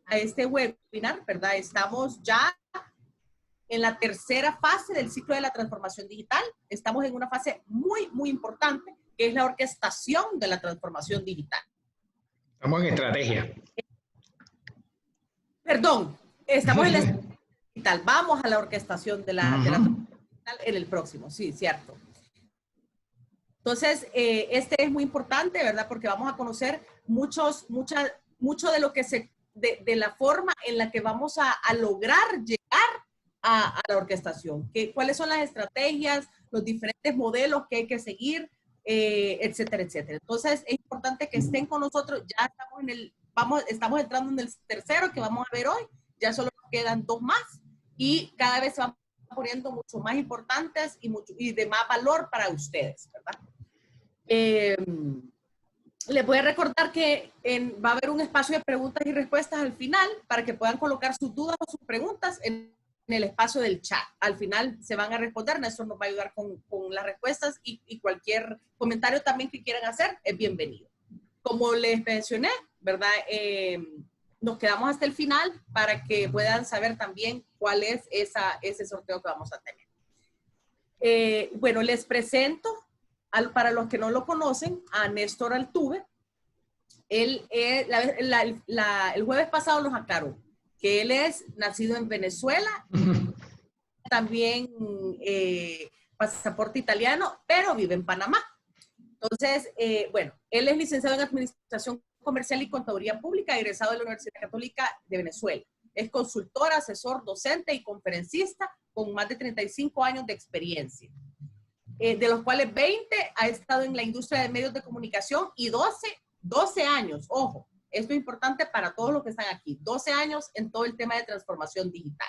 a este webinar, ¿verdad? Estamos ya en la tercera fase del ciclo de la transformación digital. Estamos en una fase muy importante, que es la orquestación de la transformación digital. Estamos en estrategia. Perdón, estamos en la estrategia digital. Vamos a la orquestación de la transformación digital en el próximo, sí, cierto. Entonces, este es muy importante, ¿verdad? Porque vamos a conocer mucho de lo que de la forma en la que vamos a lograr llegar a la orquestación. ¿Cuáles son las estrategias, los diferentes modelos que hay que seguir, etcétera, etcétera? Entonces, es importante que estén con nosotros. Ya estamos entrando en el tercero que vamos a ver hoy. Ya solo quedan 2 más y cada vez se van poniendo mucho más importantes y de más valor para ustedes, ¿verdad? Les voy a recordar que va a haber un espacio de preguntas y respuestas al final para que puedan colocar sus dudas o sus preguntas en el espacio del chat. Al final se van a responder, Néstor nos va a ayudar con las respuestas y cualquier comentario también que quieran hacer es bienvenido. Como les mencioné, ¿verdad? Nos quedamos hasta el final para que puedan saber también cuál es ese sorteo que vamos a tener. Bueno, les presento, para los que no lo conocen, a Néstor Altuve. Él, el jueves pasado nos aclaró que él es nacido en Venezuela, también pasaporte italiano, pero vive en Panamá. Entonces, bueno, él es licenciado en Administración Comercial y Contaduría Pública, egresado de la Universidad Católica de Venezuela. Es consultor, asesor, docente y conferencista con más de 35 años de experiencia, de los cuales 20 ha estado en la industria de medios de comunicación y 12 años, ojo, esto es importante para todos los que están aquí, 12 años en todo el tema de transformación digital.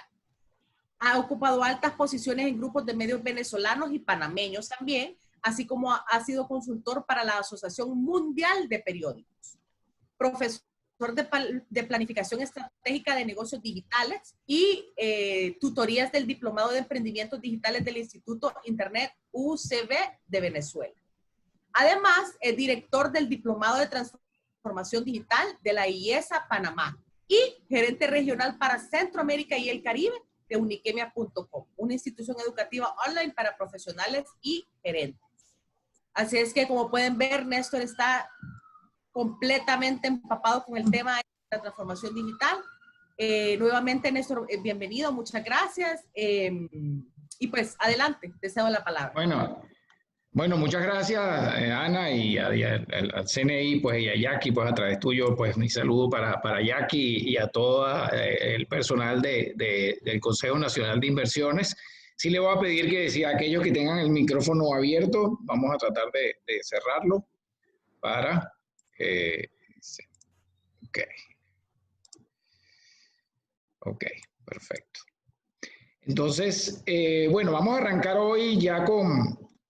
Ha ocupado altas posiciones en grupos de medios venezolanos y panameños también, así como ha sido consultor para la Asociación Mundial de Periódicos, profesor de planificación estratégica de negocios digitales y tutorías del Diplomado de Emprendimientos Digitales del Instituto Internet UCB de Venezuela. Además, es director del Diplomado de Transformación Digital de la IESA Panamá y gerente regional para Centroamérica y el Caribe de Uniquemia.com, una institución educativa online para profesionales y gerentes. Así es que, como pueden ver, Néstor está completamente empapado con el tema de la transformación digital. Nuevamente, Néstor, bienvenido, muchas gracias. Y pues, adelante, te cedo la palabra. Bueno, muchas gracias, Ana, y al CNI, pues, y a Jackie, pues, a través tuyo, pues, mi saludo para Jackie y a todo el personal del Consejo Nacional de Inversiones. Sí le voy a pedir que si aquellos que tengan el micrófono abierto, vamos a tratar de cerrarlo para... Ok, perfecto. Entonces, bueno, vamos a arrancar hoy ya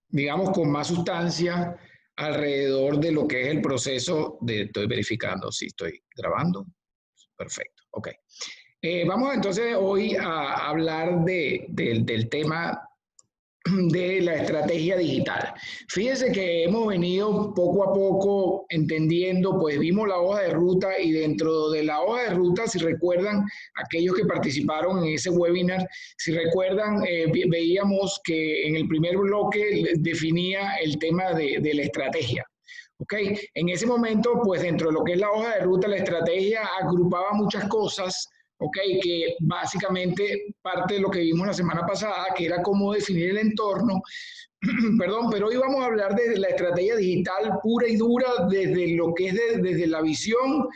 digamos, con más sustancia alrededor de lo que es el proceso estoy verificando si estoy grabando. Perfecto, ok. Vamos entonces hoy a hablar del tema de la estrategia digital. Fíjense que hemos venido poco a poco entendiendo, pues vimos la hoja de ruta y dentro de la hoja de ruta, si recuerdan, aquellos que participaron en ese webinar, si recuerdan, veíamos que en el primer bloque definía el tema de la estrategia. ¿Ok? En ese momento, pues dentro de lo que es la hoja de ruta, la estrategia agrupaba muchas cosas, ¿ok? Que básicamente parte de lo que vimos la semana pasada, que era cómo definir el entorno, perdón, pero hoy vamos a hablar de la estrategia digital pura y dura desde lo que es desde la visión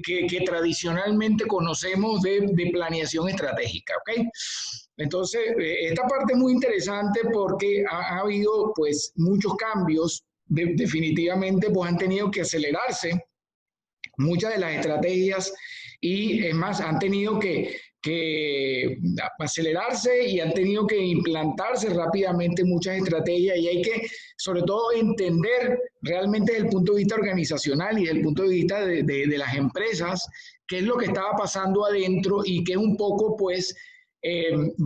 que tradicionalmente conocemos de planeación estratégica, ¿ok? Entonces, esta parte es muy interesante porque ha habido pues muchos cambios, definitivamente pues han tenido que acelerarse muchas de las estrategias y es más, han tenido que acelerarse y han tenido que implantarse rápidamente muchas estrategias y hay que, sobre todo, entender realmente desde el punto de vista organizacional y desde el punto de vista de las empresas qué es lo que estaba pasando adentro y qué es un poco, pues, qué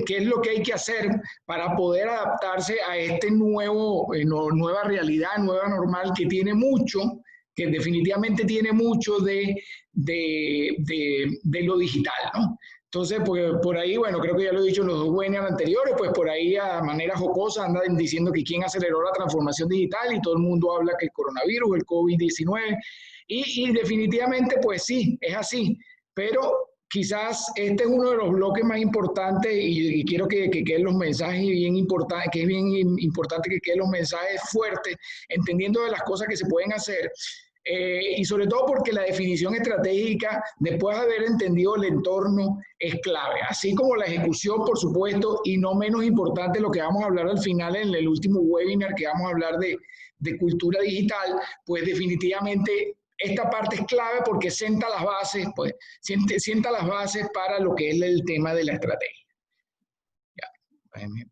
es lo que hay que hacer para poder adaptarse a este nueva realidad, nueva normal que tiene mucho, que definitivamente tiene mucho de de lo digital, ¿no? Entonces, pues, por ahí, bueno, creo que ya lo he dicho en los dos webinars anteriores, pues por ahí a manera jocosa andan diciendo que quién aceleró la transformación digital y todo el mundo habla que el coronavirus, el COVID-19, y definitivamente, pues sí, es así, pero quizás este es uno de los bloques más importantes y quiero que queden los mensajes bien importantes, que es bien importante que queden los mensajes fuertes, entendiendo de las cosas que se pueden hacer. Y sobre todo porque la definición estratégica, después de haber entendido el entorno, es clave, así como la ejecución, por supuesto, y no menos importante lo que vamos a hablar al final en el último webinar, que vamos a hablar de cultura digital, pues definitivamente esta parte es clave porque sienta las bases, pues, sienta las bases para lo que es el tema de la estrategia. Ya, déjenme.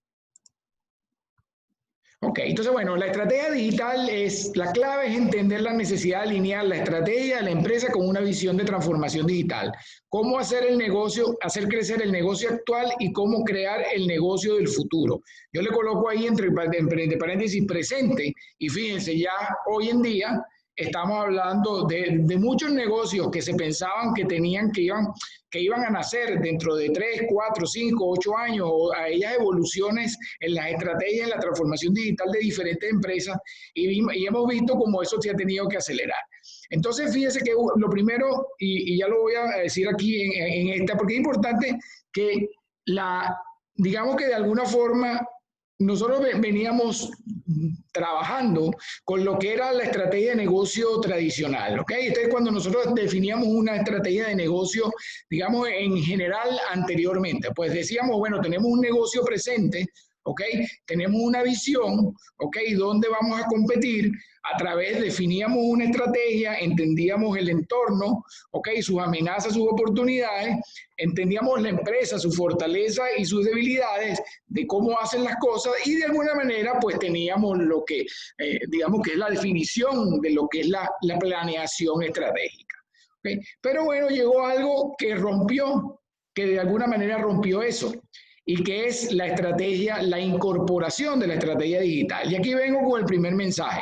Ok, entonces bueno, la estrategia digital la clave es entender la necesidad de alinear la estrategia de la empresa con una visión de transformación digital. Cómo hacer el negocio, hacer crecer el negocio actual y cómo crear el negocio del futuro. Yo le coloco ahí entre paréntesis presente y fíjense, ya hoy en día estamos hablando de muchos negocios que se pensaban que iban a nacer dentro de 3, 4, 5, 8 años, o a ellas evoluciones en las estrategias, en la transformación digital de diferentes empresas, y hemos visto cómo eso se ha tenido que acelerar. Entonces, fíjense que lo primero, y ya lo voy a decir aquí en esta, porque es importante que digamos que de alguna forma nosotros veníamos trabajando con lo que era la estrategia de negocio tradicional, ¿ok? Entonces, cuando nosotros definíamos una estrategia de negocio, digamos, en general anteriormente, pues decíamos, bueno, tenemos un negocio presente, ¿ok? Tenemos una visión, ¿ok? ¿Dónde vamos a competir? Definíamos una estrategia, entendíamos el entorno, ¿ok? Sus amenazas, sus oportunidades, entendíamos la empresa, su fortaleza y sus debilidades, de cómo hacen las cosas, y de alguna manera pues teníamos lo que, digamos que es la definición de lo que es la planeación estratégica. ¿Okay? Pero bueno, llegó algo que de alguna manera rompió eso, y que es la estrategia, la incorporación de la estrategia digital. Y aquí vengo con el primer mensaje.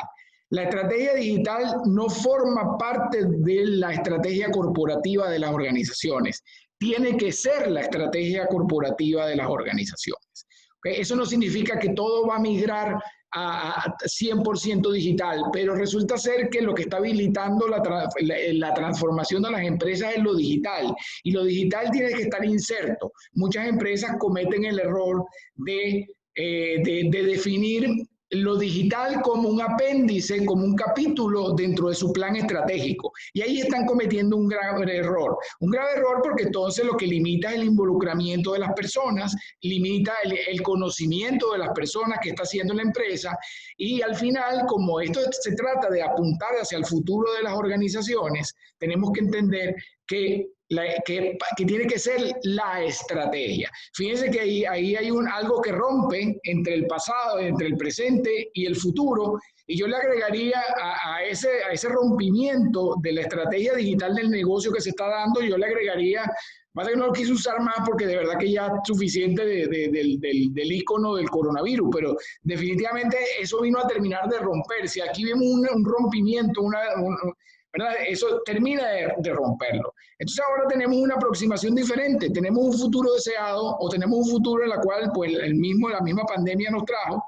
La estrategia digital no forma parte de la estrategia corporativa de las organizaciones. Tiene que ser la estrategia corporativa de las organizaciones. ¿Okay? Eso no significa que todo va a migrar a 100% digital, pero resulta ser que lo que está habilitando la transformación de las empresas es lo digital, y lo digital tiene que estar inserto. Muchas empresas cometen el error de definir lo digital como un apéndice, como un capítulo dentro de su plan estratégico. Y ahí están cometiendo un grave error. Un grave error porque entonces lo que limita es el involucramiento de las personas, limita el conocimiento de las personas que está haciendo la empresa, y al final, como esto se trata de apuntar hacia el futuro de las organizaciones, tenemos que entender que tiene que ser la estrategia. Fíjense que ahí hay algo que rompe entre el pasado, entre el presente y el futuro, y yo le agregaría a ese rompimiento de la estrategia digital del negocio que se está dando, yo le agregaría, pasa que no lo quise usar más porque de verdad que ya es suficiente del icono del coronavirus, pero definitivamente eso vino a terminar de romperse. Aquí vemos un rompimiento, ¿verdad? Eso termina de romperlo. Entonces ahora tenemos una aproximación diferente, tenemos un futuro deseado, o tenemos un futuro en el cual pues la misma pandemia nos trajo,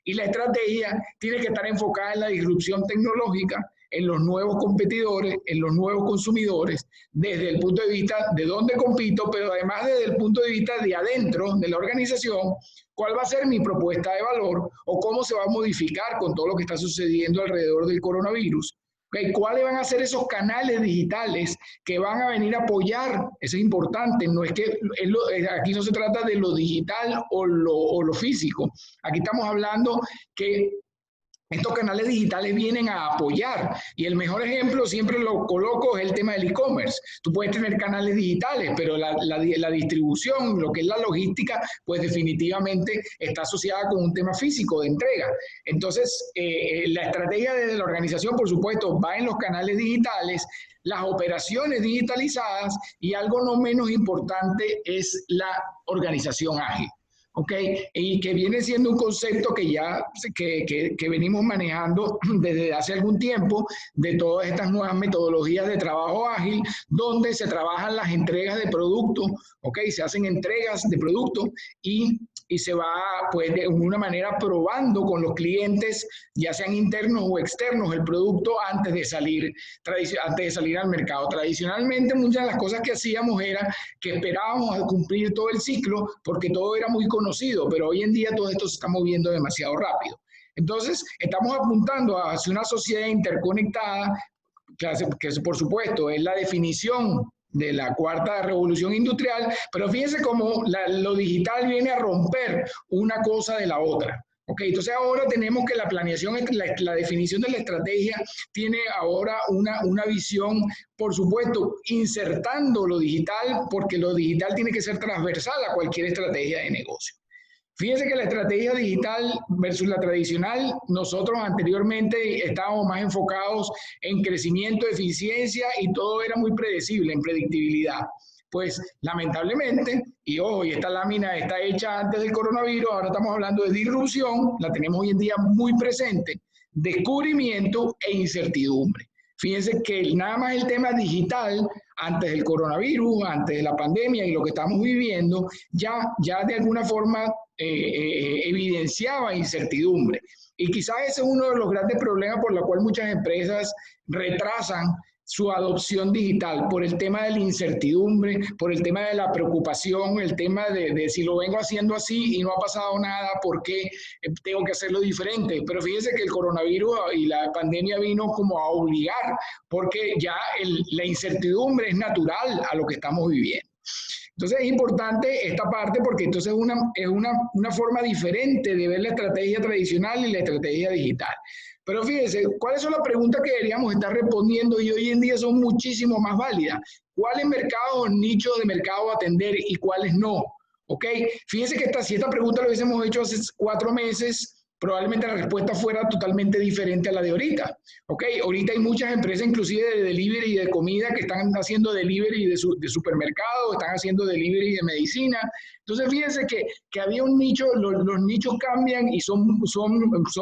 y la estrategia tiene que estar enfocada en la disrupción tecnológica, en los nuevos competidores, en los nuevos consumidores, desde el punto de vista de dónde compito, pero además desde el punto de vista de adentro de la organización, cuál va a ser mi propuesta de valor o cómo se va a modificar con todo lo que está sucediendo alrededor del coronavirus. Okay, ¿cuáles van a ser esos canales digitales que van a venir a apoyar? Eso es importante, no es que aquí no se trata de lo digital o lo físico. Aquí estamos hablando que estos canales digitales vienen a apoyar, y el mejor ejemplo siempre lo coloco es el tema del e-commerce. Tú puedes tener canales digitales, pero la distribución, lo que es la logística, pues definitivamente está asociada con un tema físico de entrega. Entonces, la estrategia de la organización, por supuesto, va en los canales digitales, las operaciones digitalizadas, y algo no menos importante es la organización ágil. ¿ok? Y que viene siendo un concepto que ya que venimos manejando desde hace algún tiempo, de todas estas nuevas metodologías de trabajo ágil, donde se trabajan las entregas de productos, ¿ok? Se hacen entregas de productos y se va, pues, de una manera probando con los clientes, ya sean internos o externos, el producto antes de salir al mercado. Tradicionalmente, muchas de las cosas que hacíamos era que esperábamos a cumplir todo el ciclo porque todo era muy conocido, pero hoy en día todo esto se está moviendo demasiado rápido. Entonces, estamos apuntando hacia una sociedad interconectada, que por supuesto es la definición de la cuarta revolución industrial, pero fíjense cómo lo digital viene a romper una cosa de la otra. Ok, entonces ahora tenemos que la planeación, la definición de la estrategia tiene ahora una visión, por supuesto, insertando lo digital, porque lo digital tiene que ser transversal a cualquier estrategia de negocio. Fíjense que la estrategia digital versus la tradicional, nosotros anteriormente estábamos más enfocados en crecimiento, eficiencia y todo era muy predecible, en predictibilidad. Pues lamentablemente, y ojo, y esta lámina está hecha antes del coronavirus, ahora estamos hablando de disrupción, la tenemos hoy en día muy presente, descubrimiento e incertidumbre. Fíjense que nada más el tema digital, antes del coronavirus, antes de la pandemia y lo que estamos viviendo, ya de alguna forma evidenciaba incertidumbre. Y quizás ese es uno de los grandes problemas por los cuales muchas empresas retrasan su adopción digital, por el tema de la incertidumbre, por el tema de la preocupación, el tema de si lo vengo haciendo así y no ha pasado nada, ¿por qué tengo que hacerlo diferente? Pero fíjense que el coronavirus y la pandemia vino como a obligar, porque ya la incertidumbre es natural a lo que estamos viviendo. Entonces es importante esta parte porque entonces es una forma diferente de ver la estrategia tradicional y la estrategia digital. Pero fíjense, ¿cuáles son las preguntas que deberíamos estar respondiendo y hoy en día son muchísimo más válidas? ¿Cuáles mercados o nichos de mercado atender y cuáles no? ¿Ok? Fíjense que si esta pregunta lo hubiésemos hecho hace 4 meses, probablemente la respuesta fuera totalmente diferente a la de ahorita. ¿Ok? Ahorita hay muchas empresas, inclusive de delivery y de comida, que están haciendo delivery de supermercados, están haciendo delivery de medicina. Entonces, fíjense que había un nicho, los nichos cambian y son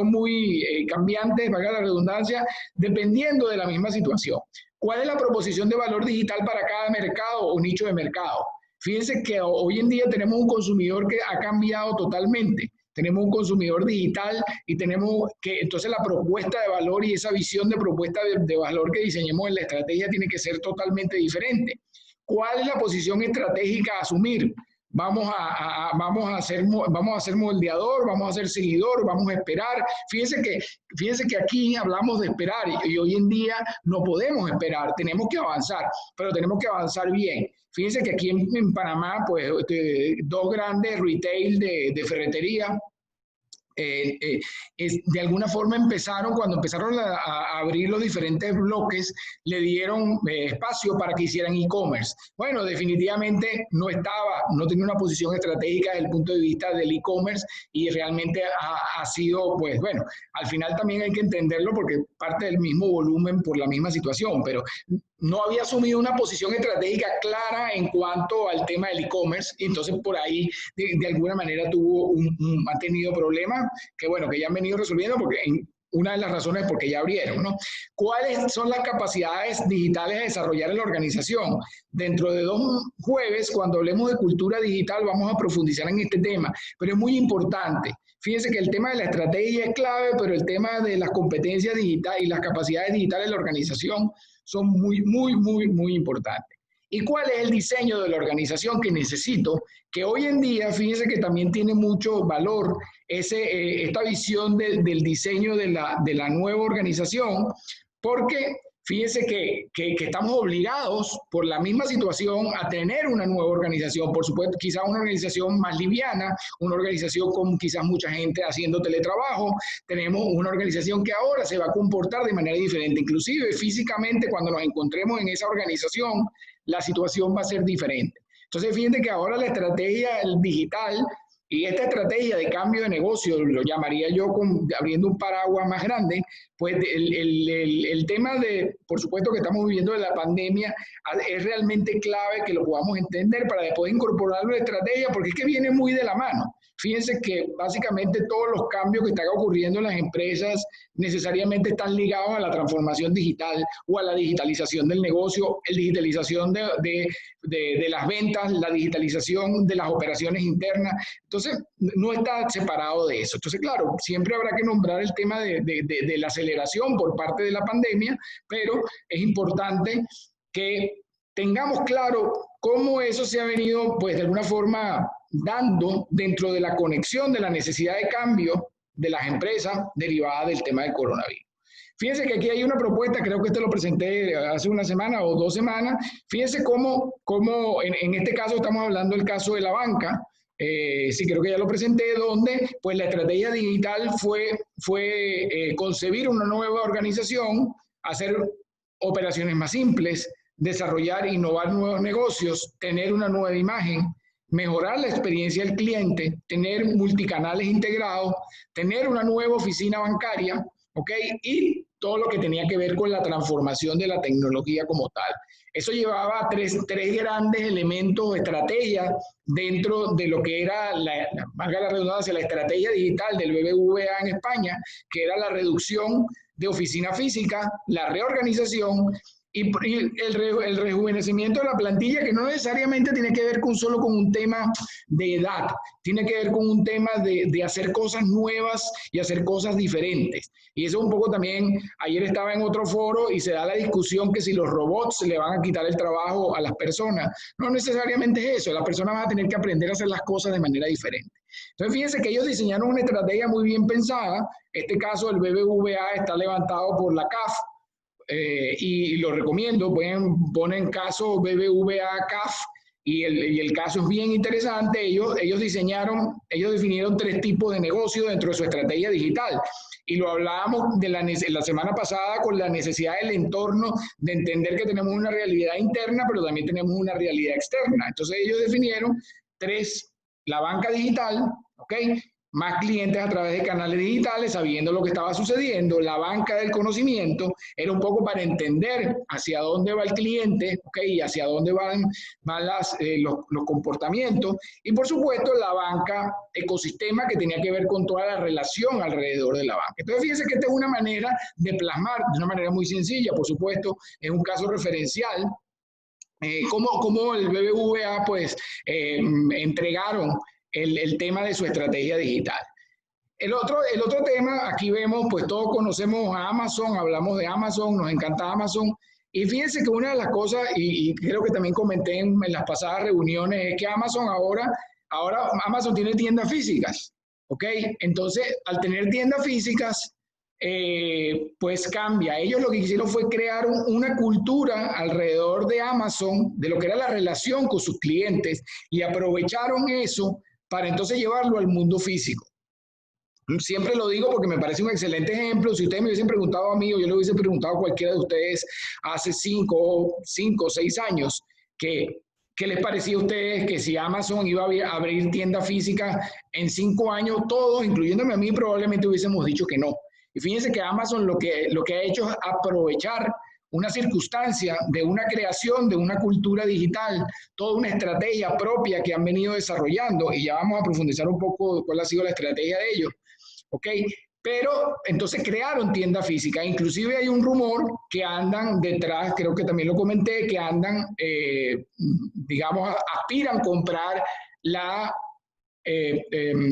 muy cambiantes, valga la redundancia, dependiendo de la misma situación. ¿Cuál es la proposición de valor digital para cada mercado o nicho de mercado? Fíjense que hoy en día tenemos un consumidor que ha cambiado totalmente. Tenemos un consumidor digital y tenemos que, entonces la propuesta de valor y esa visión de propuesta de valor que diseñemos en la estrategia tiene que ser totalmente diferente. ¿Cuál es la posición estratégica a asumir? Vamos a ser moldeador, vamos a ser seguidor, vamos a esperar. Fíjense que aquí hablamos de esperar y hoy en día no podemos esperar, tenemos que avanzar, pero tenemos que avanzar bien. Fíjense que aquí en Panamá, pues, 2 grandes retail de ferretería, de alguna forma cuando empezaron a abrir los diferentes bloques, le dieron espacio para que hicieran e-commerce. Bueno, definitivamente no tenía una posición estratégica desde el punto de vista del e-commerce y realmente ha sido, pues bueno, al final también hay que entenderlo porque parte del mismo volumen por la misma situación, pero no había asumido una posición estratégica clara en cuanto al tema del e-commerce, y entonces por ahí de alguna manera ha tenido problemas que bueno, que ya han venido resolviendo porque una de las razones es porque ya abrieron, ¿no? ¿Cuáles son las capacidades digitales a desarrollar en la organización? Dentro de 2 jueves, cuando hablemos de cultura digital, vamos a profundizar en este tema, pero es muy importante. Fíjense que el tema de la estrategia es clave, pero el tema de las competencias digitales y las capacidades digitales de la organización son muy, muy, muy, muy importantes. ¿Y cuál es el diseño de la organización que necesito? Que hoy en día, fíjense que también tiene mucho valor esta visión del diseño de la nueva organización, porque fíjense que estamos obligados por la misma situación a tener una nueva organización, por supuesto, quizás una organización más liviana, una organización con quizás mucha gente haciendo teletrabajo, tenemos una organización que ahora se va a comportar de manera diferente, inclusive físicamente cuando nos encontremos en esa organización, la situación va a ser diferente. Entonces, fíjense que ahora la estrategia digital y esta estrategia de cambio de negocio, lo llamaría yo abriendo un paraguas más grande, pues el tema de, por supuesto que estamos viviendo de la pandemia, es realmente clave que lo podamos entender para después incorporarlo a la estrategia, porque es que viene muy de la mano. Fíjense que básicamente todos los cambios que están ocurriendo en las empresas necesariamente están ligados a la transformación digital o a la digitalización del negocio, la digitalización de las ventas, la digitalización de las operaciones internas. Entonces, no está separado de eso. Entonces, claro, siempre habrá que nombrar el tema de la aceleración por parte de la pandemia, pero es importante que tengamos claro cómo eso se ha venido, pues, de alguna forma dando dentro de la conexión de la necesidad de cambio de las empresas derivada del tema del coronavirus. Fíjense que aquí hay una propuesta, creo que este lo presenté hace una semana o 2 semanas. Fíjense cómo en este caso estamos hablando del caso de la banca. Sí, creo que ya lo presenté, donde pues la estrategia digital fue concebir una nueva organización, hacer operaciones más simples, desarrollar, innovar nuevos negocios, tener una nueva imagen, mejorar la experiencia del cliente, tener multicanales integrados, tener una nueva oficina bancaria, ¿ok? Y todo lo que tenía que ver con la transformación de la tecnología como tal. Eso llevaba tres grandes elementos de estrategia dentro de lo que era, valga la redundancia, la estrategia digital del BBVA en España, que era la reducción de oficina física, la reorganización y el rejuvenecimiento de la plantilla, que no necesariamente tiene que ver solo con un tema de edad, tiene que ver con un tema de hacer cosas nuevas y hacer cosas diferentes. Y eso un poco también, ayer estaba en otro foro y se da la discusión que si los robots le van a quitar el trabajo a las personas. No necesariamente es eso, las personas van a tener que aprender a hacer las cosas de manera diferente. Entonces fíjense que ellos diseñaron una estrategia muy bien pensada. Este caso del BBVA está levantado por la CAF, y lo recomiendo, ponen caso BBVA CAF, y el caso es bien interesante. Ellos definieron 3 tipos de negocio dentro de su estrategia digital. Y lo hablábamos la semana pasada con la necesidad del entorno, de entender que tenemos una realidad interna, pero también tenemos una realidad externa. Entonces ellos definieron 3, la banca digital, ¿ok? Más clientes a través de canales digitales, sabiendo lo que estaba sucediendo. La banca del conocimiento era un poco para entender hacia dónde va el cliente, ¿okay? Y hacia dónde van los comportamientos. Y por supuesto la banca ecosistema, que tenía que ver con toda la relación alrededor de la banca. Entonces fíjense que esta es una manera de plasmar, de una manera muy sencilla, por supuesto, es un caso referencial, cómo el BBVA pues entregaron el tema de su estrategia digital. El otro tema, aquí vemos, pues todos conocemos a Amazon, hablamos de Amazon, nos encanta Amazon, y fíjense que una de las cosas, y creo que también comenté en las pasadas reuniones, es que Amazon ahora Amazon tiene tiendas físicas, ¿ok? Entonces, al tener tiendas físicas, pues cambia. Ellos lo que hicieron fue crear una cultura alrededor de Amazon, de lo que era la relación con sus clientes, y aprovecharon eso para entonces llevarlo al mundo físico. Siempre lo digo porque me parece un excelente ejemplo. Si ustedes me hubiesen preguntado a mí, o yo le hubiese preguntado a cualquiera de ustedes hace 5 o 6 años, ¿qué les parecía a ustedes que si Amazon iba a abrir tienda física en 5 años? Todos, incluyéndome a mí, probablemente hubiésemos dicho que no. Y fíjense que Amazon lo que ha hecho es aprovechar una circunstancia de una creación de una cultura digital, toda una estrategia propia que han venido desarrollando, y ya vamos a profundizar un poco cuál ha sido la estrategia de ellos, ¿ok? Pero entonces crearon tienda física. Inclusive hay un rumor que andan detrás, creo que también lo comenté, que andan, digamos, aspiran a comprar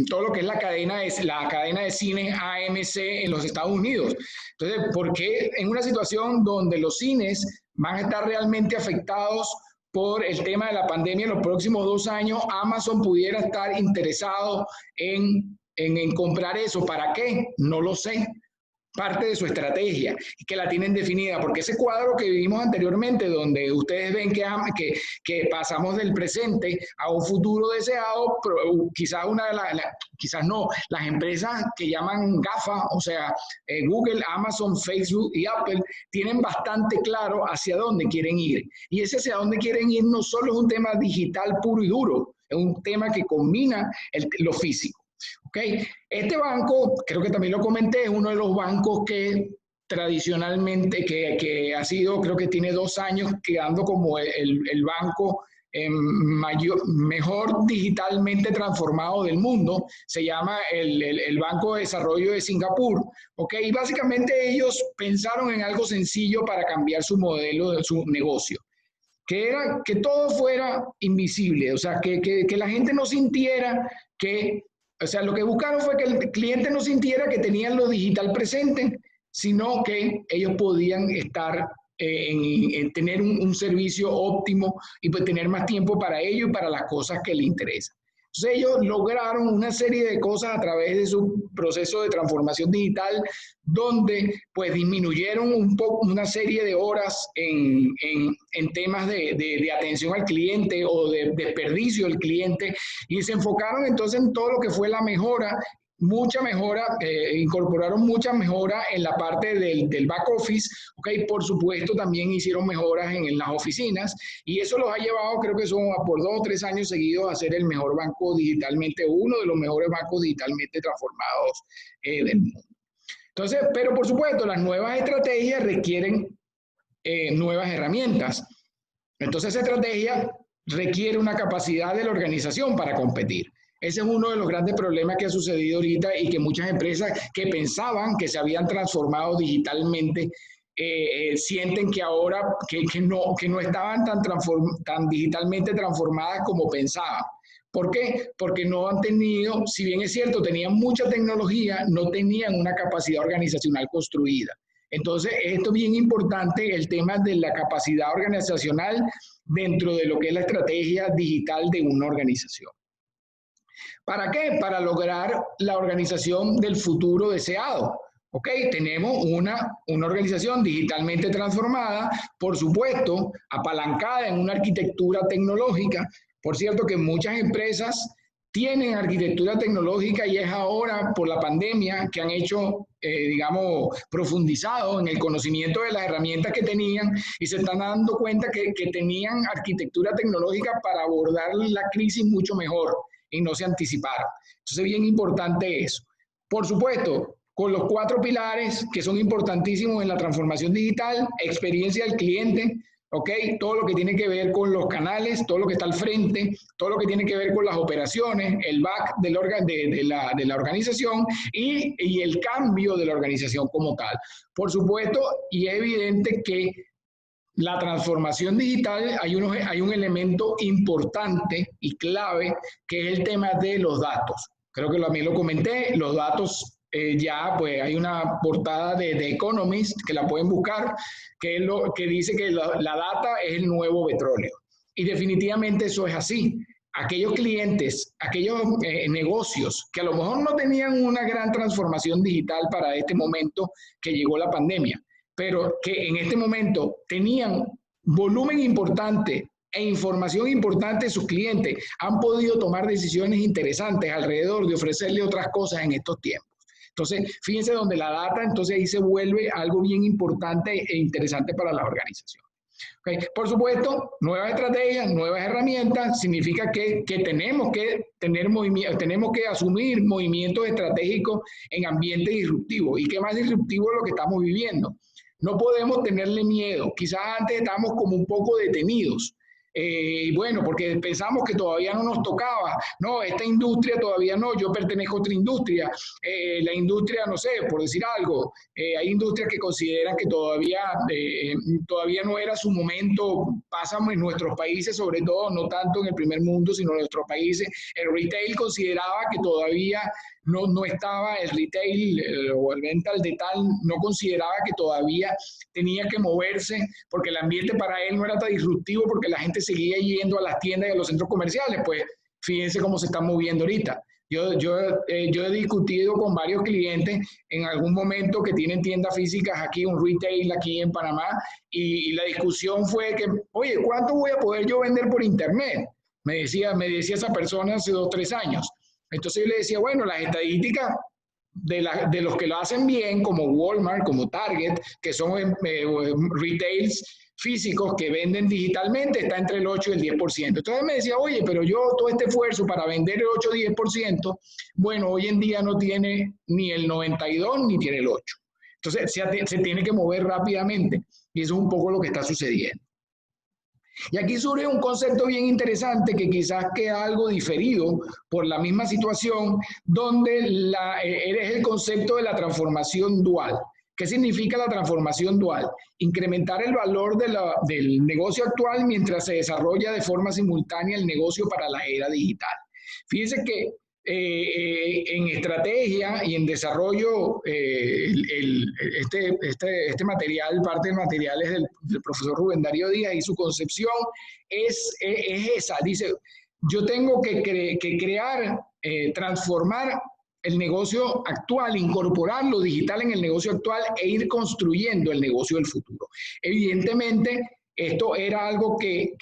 todo lo que es la cadena de cines AMC en los Estados Unidos. Entonces, ¿por qué en una situación donde los cines van a estar realmente afectados por el tema de la pandemia en los próximos 2 años, Amazon pudiera estar interesado en comprar eso? ¿Para qué? No lo sé. Parte de su estrategia y que la tienen definida, porque ese cuadro que vivimos anteriormente, donde ustedes ven que pasamos del presente a un futuro deseado, quizás las empresas que llaman GAFA, o sea, Google, Amazon, Facebook y Apple, tienen bastante claro hacia dónde quieren ir. Y ese hacia dónde quieren ir no solo es un tema digital puro y duro, es un tema que combina lo físico. Okay. Este banco, creo que también lo comenté, es uno de los bancos que tradicionalmente, que ha sido, creo que tiene 2 años quedando como el banco mejor digitalmente transformado del mundo, se llama el Banco de Desarrollo de Singapur, ¿ok? Y básicamente ellos pensaron en algo sencillo para cambiar su modelo de su negocio, que era que todo fuera invisible, o sea, que la gente no sintiera que, o sea, lo que buscaron fue que el cliente no sintiera que tenían lo digital presente, sino que ellos podían estar en tener un servicio óptimo y pues tener más tiempo para ello y para las cosas que les interesan. Entonces ellos lograron una serie de cosas a través de su proceso de transformación digital, donde pues disminuyeron un poco una serie de horas en temas de atención al cliente o de desperdicio del cliente, y se enfocaron entonces en todo lo que fue la mejora, mucha mejora, incorporaron mucha mejora en la parte del back office, okay. Por supuesto también hicieron mejoras en las oficinas, y eso los ha llevado, creo que son por 2 o 3 años seguidos, a ser el mejor banco digitalmente, uno de los mejores bancos digitalmente transformados del mundo. Entonces, pero por supuesto, las nuevas estrategias requieren nuevas herramientas. Entonces, esa estrategia requiere una capacidad de la organización para competir. Ese es uno de los grandes problemas que ha sucedido ahorita, y que muchas empresas que pensaban que se habían transformado digitalmente sienten que ahora que no estaban tan digitalmente transformadas como pensaban. ¿Por qué? Porque no han tenido, si bien es cierto, tenían mucha tecnología, no tenían una capacidad organizacional construida. Entonces, esto es bien importante, el tema de la capacidad organizacional dentro de lo que es la estrategia digital de una organización. ¿Para qué? Para lograr la organización del futuro deseado. ¿Ok? Tenemos una organización digitalmente transformada, por supuesto, apalancada en una arquitectura tecnológica. Por cierto que muchas empresas tienen arquitectura tecnológica, y es ahora por la pandemia que han hecho, digamos, profundizado en el conocimiento de las herramientas que tenían, y se están dando cuenta que tenían arquitectura tecnológica para abordar la crisis mucho mejor, y no se anticiparon. Entonces, bien importante eso. Por supuesto, con los 4 pilares que son importantísimos en la transformación digital: experiencia del cliente, ¿ok? Todo lo que tiene que ver con los canales, todo lo que está al frente, todo lo que tiene que ver con las operaciones, el back de la organización y el cambio de la organización como tal. Por supuesto, y es evidente que la transformación digital, hay un elemento importante y clave, que es el tema de los datos. Creo que también lo comenté, los datos, ya pues hay una portada de Economist que la pueden buscar, que dice que la data es el nuevo petróleo. Y definitivamente eso es así. Aquellos clientes, aquellos negocios que a lo mejor no tenían una gran transformación digital para este momento que llegó la pandemia, pero que en este momento tenían volumen importante e información importante de sus clientes, han podido tomar decisiones interesantes alrededor de ofrecerle otras cosas en estos tiempos. Entonces, fíjense donde la data, entonces ahí se vuelve algo bien importante e interesante para la organización. Okay. Por supuesto, nuevas estrategias, nuevas herramientas, significa que tenemos que tenemos que asumir movimientos estratégicos en ambientes disruptivos. ¿Y qué más disruptivo es lo que estamos viviendo? No podemos tenerle miedo. Quizás antes estábamos como un poco detenidos. Bueno, porque pensamos que todavía no nos tocaba. No, esta industria todavía no, yo pertenezco a otra industria. La industria, no sé, por decir algo, hay industrias que consideran que todavía no era su momento. Pasamos en nuestros países, sobre todo, no tanto en el primer mundo, sino en nuestros países. El retail consideraba que todavía no estaba, el retail o el venta al detalle no consideraba que todavía tenía que moverse, porque el ambiente para él no era tan disruptivo, porque la gente seguía yendo a las tiendas y a los centros comerciales. Pues fíjense cómo se están moviendo ahorita. Yo he discutido con varios clientes en algún momento que tienen tiendas físicas aquí, un retail aquí en Panamá, y la discusión fue que, oye, ¿cuánto voy a poder yo vender por internet? Me decía esa persona hace 2 o 3 años. Entonces yo le decía, bueno, las estadísticas de los que lo hacen bien, como Walmart, como Target, que son retails físicos que venden digitalmente, está entre el 8 y el 10%. Entonces me decía, oye, pero yo todo este esfuerzo para vender el 8 o 10%, bueno, hoy en día no tiene ni el 92 ni tiene el 8. Entonces se tiene que mover rápidamente y eso es un poco lo que está sucediendo. Y aquí surge un concepto bien interesante que quizás queda algo diferido por la misma situación, donde es el concepto de la transformación dual. ¿Qué significa la transformación dual? Incrementar el valor del negocio actual mientras se desarrolla de forma simultánea el negocio para la era digital. Fíjense que en estrategia y en desarrollo, este material, parte del material es del profesor Rubén Darío Díaz y su concepción es esa. Dice, yo tengo que crear, transformar el negocio actual, incorporar lo digital en el negocio actual e ir construyendo el negocio del futuro. Evidentemente, esto era algo que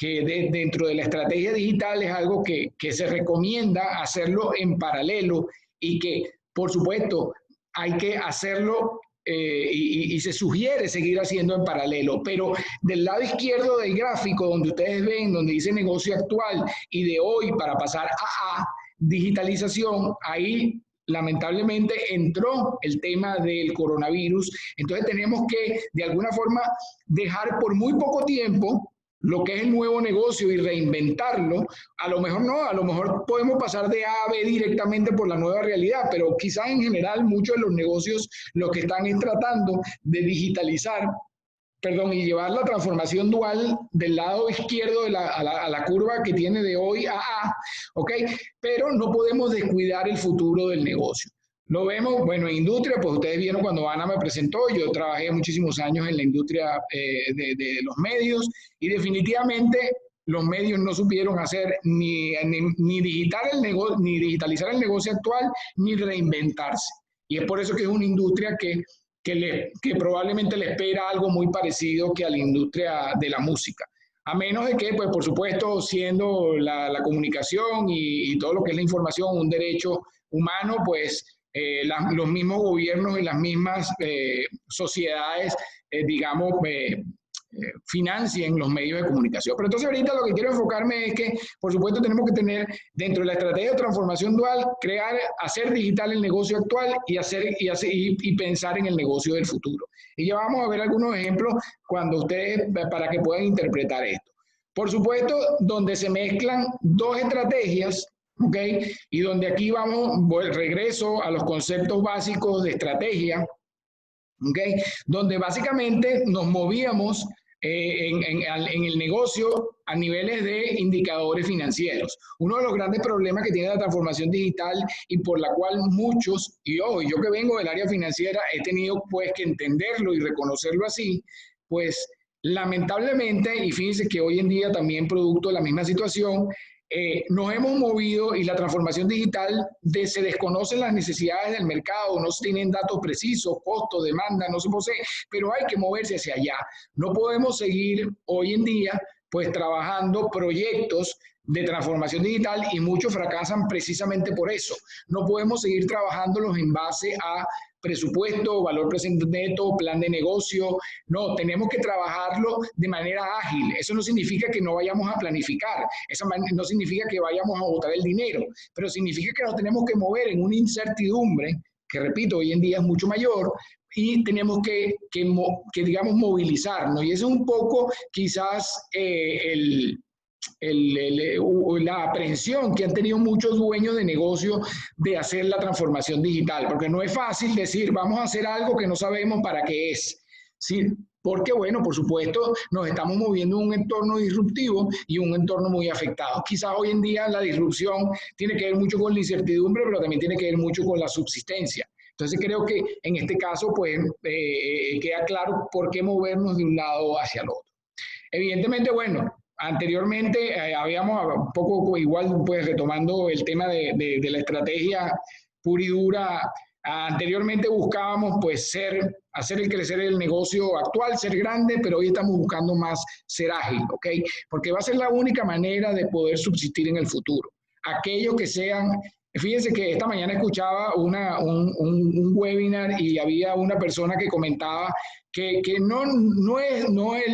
dentro de la estrategia digital es algo que se recomienda hacerlo en paralelo y que, por supuesto, hay que hacerlo y se sugiere seguir haciendo en paralelo. Pero del lado izquierdo del gráfico, donde ustedes ven, donde dice negocio actual y de hoy para pasar a digitalización, ahí lamentablemente entró el tema del coronavirus, entonces tenemos que de alguna forma dejar por muy poco tiempo lo que es el nuevo negocio y reinventarlo. A lo mejor no, a lo mejor podemos pasar de A a B directamente por la nueva realidad, pero quizás en general muchos de los negocios lo que están es tratando de digitalizar, y llevar la transformación dual del lado izquierdo a la curva que tiene de hoy a A, ¿ok? Pero no podemos descuidar el futuro del negocio. Lo vemos, bueno, en industria, pues ustedes vieron cuando Ana me presentó, yo trabajé muchísimos años en la industria de los medios y definitivamente los medios no supieron hacer ni digitalizar el negocio actual, ni reinventarse. Y es por eso que es una industria que probablemente le espera algo muy parecido que a la industria de la música. A menos de que, pues por supuesto, siendo la comunicación y todo lo que es la información un derecho humano, pues los mismos gobiernos y las mismas sociedades, digamos, financien los medios de comunicación. Pero entonces ahorita lo que quiero enfocarme es que, por supuesto, tenemos que tener dentro de la estrategia de transformación dual, hacer digital el negocio actual y pensar en el negocio del futuro. Y ya vamos a ver algunos ejemplos para que puedan interpretar esto. Por supuesto, donde se mezclan dos estrategias, ¿ok? Y donde aquí regreso a los conceptos básicos de estrategia, ¿ok? Donde básicamente nos movíamos en el negocio a niveles de indicadores financieros. Uno de los grandes problemas que tiene la transformación digital y por la cual muchos, y yo que vengo del área financiera, he tenido pues que entenderlo y reconocerlo así, pues lamentablemente, y fíjense que hoy en día también producto de la misma situación, nos hemos movido y la transformación digital se desconocen las necesidades del mercado, no se tienen datos precisos, costo, demanda, no se posee, pero hay que moverse hacia allá. No podemos seguir hoy en día pues trabajando proyectos de transformación digital y muchos fracasan precisamente por eso. No podemos seguir trabajándolos en base a presupuesto, valor presente neto, plan de negocio. No, tenemos que trabajarlo de manera ágil. Eso no significa que no vayamos a planificar, eso no significa que vayamos a botar el dinero, pero significa que nos tenemos que mover en una incertidumbre que, repito, hoy en día es mucho mayor, y tenemos que digamos, movilizarnos. Y eso es un poco quizás la aprehensión que han tenido muchos dueños de negocio de hacer la transformación digital, porque no es fácil decir, vamos a hacer algo que no sabemos para qué es. ¿Sí? Porque, bueno, por supuesto, nos estamos moviendo en un entorno disruptivo y un entorno muy afectado. Quizás hoy en día la disrupción tiene que ver mucho con la incertidumbre, pero también tiene que ver mucho con la subsistencia. Entonces creo que en este caso, pues, queda claro por qué movernos de un lado hacia el otro. Evidentemente, bueno, anteriormente habíamos un poco igual, pues retomando el tema de la estrategia pura y dura, anteriormente buscábamos pues hacer crecer el negocio actual, ser grande, pero hoy estamos buscando más ser ágil, ¿ok? Porque va a ser la única manera de poder subsistir en el futuro. Aquellos que sean, fíjense que esta mañana escuchaba un webinar y había una persona que comentaba que no es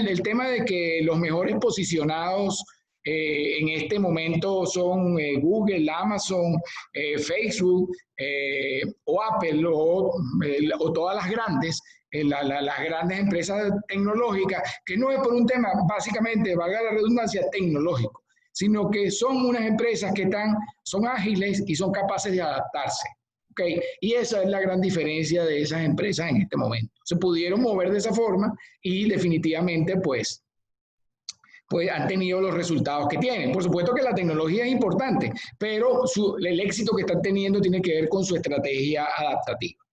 el tema de que los mejores posicionados en este momento son Google, Amazon, Facebook o Apple o todas las grandes, las grandes empresas tecnológicas, que no es por un tema, básicamente, valga la redundancia, tecnológico, sino que son unas empresas que son ágiles y son capaces de adaptarse. ¿Okay? Y esa es la gran diferencia de esas empresas en este momento. Se pudieron mover de esa forma y definitivamente pues han tenido los resultados que tienen. Por supuesto que la tecnología es importante, pero el éxito que están teniendo tiene que ver con su estrategia adaptativa.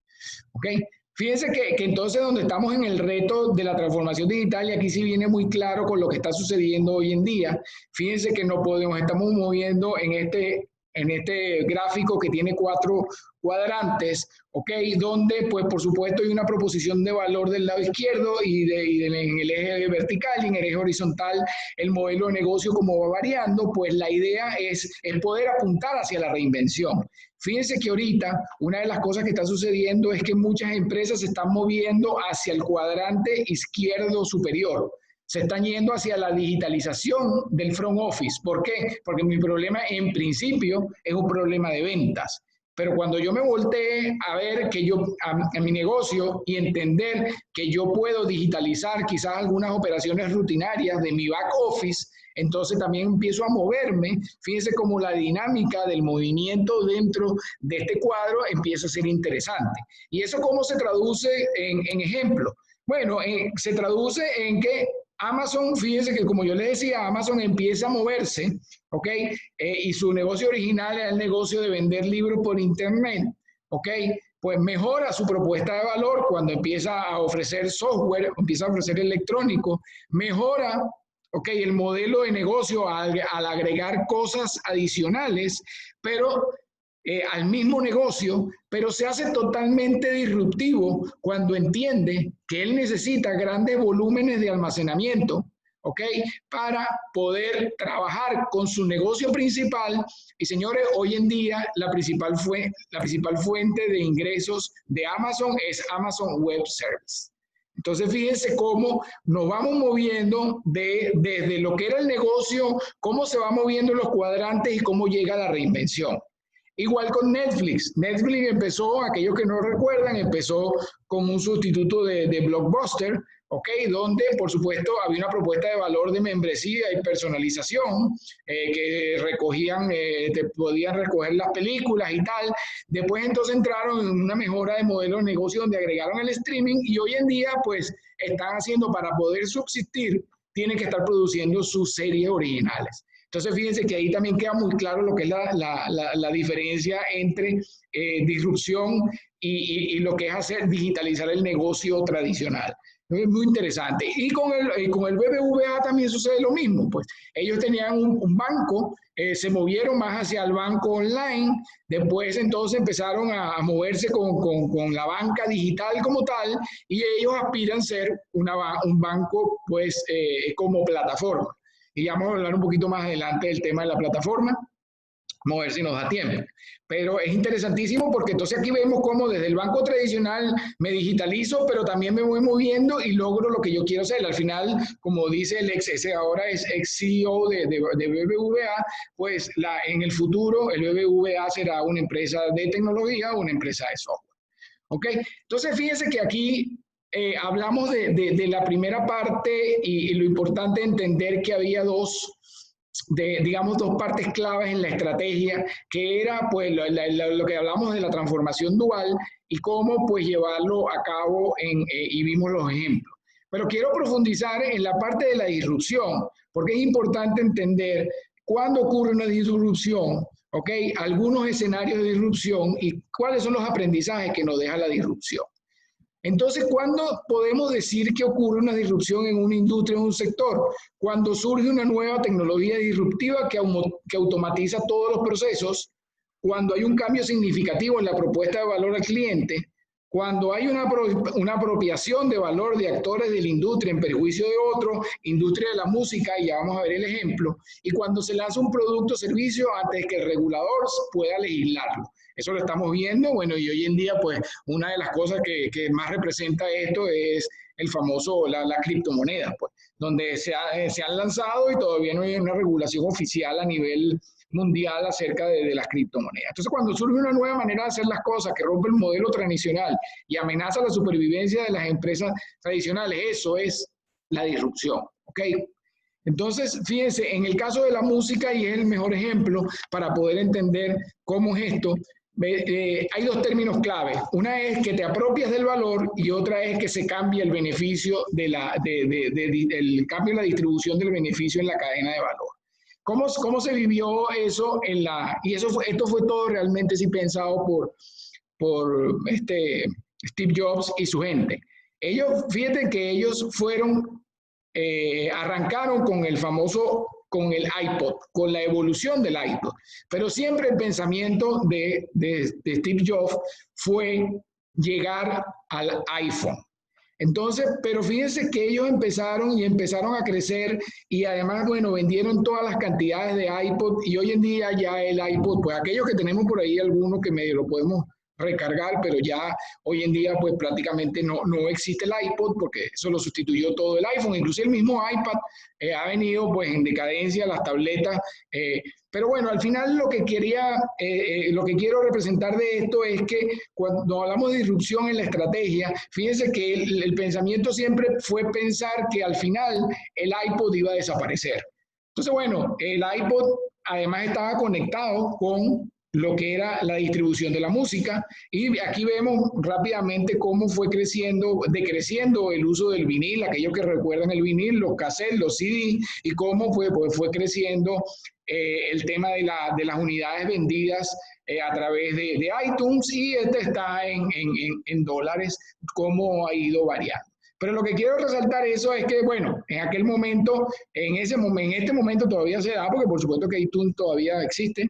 ¿Ok? Fíjense que entonces donde estamos en el reto de la transformación digital, y aquí sí viene muy claro con lo que está sucediendo hoy en día, fíjense que estamos moviendo en este gráfico que tiene 4 cuadrantes, ¿ok? Donde, pues, por supuesto, hay una proposición de valor del lado izquierdo en el eje vertical y en el eje horizontal el modelo de negocio como va variando, pues la idea es el poder apuntar hacia la reinvención. Fíjense que ahorita una de las cosas que está sucediendo es que muchas empresas se están moviendo hacia el cuadrante izquierdo superior. Se están yendo hacia la digitalización del front office. ¿Por qué? Porque mi problema en principio es un problema de ventas. Pero cuando yo me volteé a ver a mi negocio y entender que yo puedo digitalizar quizás algunas operaciones rutinarias de mi back office, entonces también empiezo a moverme. Fíjense cómo la dinámica del movimiento dentro de este cuadro empieza a ser interesante. ¿Y eso cómo se traduce en ejemplo? Bueno, se traduce en que Amazon, fíjense que como yo les decía, Amazon empieza a moverse, ¿ok? Y su negocio original era el negocio de vender libros por internet, ¿ok? Pues mejora su propuesta de valor cuando empieza a ofrecer software, empieza a ofrecer electrónico, mejora, ¿ok? El modelo de negocio al agregar cosas adicionales, pero al mismo negocio, pero se hace totalmente disruptivo cuando entiende que él necesita grandes volúmenes de almacenamiento, ¿ok? Para poder trabajar con su negocio principal. Y señores, hoy en día la principal fuente de ingresos de Amazon es Amazon Web Service. Entonces, fíjense cómo nos vamos moviendo desde lo que era el negocio, cómo se va moviendo los cuadrantes y cómo llega la reinvención. Igual con Netflix. Netflix empezó, aquellos que no recuerdan, empezó como un sustituto de Blockbuster, ¿ok? Donde, por supuesto, había una propuesta de valor de membresía y personalización, que podían recoger las películas y tal. Después entonces entraron en una mejora de modelo de negocio donde agregaron el streaming y hoy en día, pues, están haciendo para poder subsistir, tienen que estar produciendo sus series originales. Entonces, fíjense que ahí también queda muy claro lo que es la diferencia entre disrupción y lo que es digitalizar el negocio tradicional. Es muy interesante. Y con el BBVA también sucede lo mismo. Pues ellos tenían un banco, se movieron más hacia el banco online, después entonces empezaron a moverse con la banca digital como tal, y ellos aspiran a ser un banco pues como plataforma. Y vamos a hablar un poquito más adelante del tema de la plataforma. Vamos a ver si nos da tiempo. Pero es interesantísimo porque entonces aquí vemos cómo desde el banco tradicional me digitalizo, pero también me voy moviendo y logro lo que yo quiero hacer. Al final, como dice ese ahora es ex CEO de BBVA, pues en el futuro el BBVA será una empresa de tecnología o una empresa de software. ¿Ok? Entonces, fíjense que aquí hablamos de la primera parte y lo importante es entender que había dos partes claves en la estrategia, que era pues lo que hablamos de la transformación dual y cómo pues llevarlo a cabo y vimos los ejemplos. Pero quiero profundizar en la parte de la disrupción, porque es importante entender cuándo ocurre una disrupción, ¿ok? Algunos escenarios de disrupción y cuáles son los aprendizajes que nos deja la disrupción. Entonces, ¿cuándo podemos decir que ocurre una disrupción en una industria o en un sector? Cuando surge una nueva tecnología disruptiva que automatiza todos los procesos, cuando hay un cambio significativo en la propuesta de valor al cliente, cuando hay una apropiación de valor de actores de la industria en perjuicio de otros, industria de la música, y ya vamos a ver el ejemplo, y cuando se lanza un producto o servicio antes que el regulador pueda legislarlo. Eso lo estamos viendo, bueno, y hoy en día, pues, una de las cosas que más representa esto es el famoso, la criptomoneda, pues, donde se han lanzado y todavía no hay una regulación oficial a nivel mundial acerca de las criptomonedas. Entonces, cuando surge una nueva manera de hacer las cosas que rompe el modelo tradicional y amenaza la supervivencia de las empresas tradicionales, eso es la disrupción, ¿ok? Entonces, fíjense, en el caso de la música, y es el mejor ejemplo para poder entender cómo es esto, hay dos términos clave. Una es que te apropias del valor y otra es que se cambia el beneficio el cambio en la distribución del beneficio en la cadena de valor. ¿Cómo se vivió eso y esto fue todo realmente sí pensado por Steve Jobs y su gente? Fíjate que ellos arrancaron con con el iPod, con la evolución del iPod, pero siempre el pensamiento de Steve Jobs fue llegar al iPhone. Entonces, pero fíjense que ellos empezaron a crecer y además, bueno, vendieron todas las cantidades de iPod y hoy en día ya el iPod, pues aquellos que tenemos por ahí, algunos que medio lo podemos recargar, pero ya hoy en día pues prácticamente no existe el iPod porque eso lo sustituyó todo el iPhone, inclusive el mismo iPad ha venido pues en decadencia, las tabletas, pero bueno, al final lo que quiero representar de esto es que cuando hablamos de disrupción en la estrategia, fíjense que el pensamiento siempre fue pensar que al final el iPod iba a desaparecer. Entonces bueno, el iPod además estaba conectado con lo que era la distribución de la música y aquí vemos rápidamente cómo fue decreciendo el uso del vinil, aquellos que recuerdan el vinil, los cassettes, los CD y cómo fue creciendo el tema de las unidades vendidas a través de iTunes y está en dólares, cómo ha ido variando. Pero lo que quiero resaltar eso es que, bueno, en aquel momento, en este momento todavía se da, porque por supuesto que iTunes todavía existe.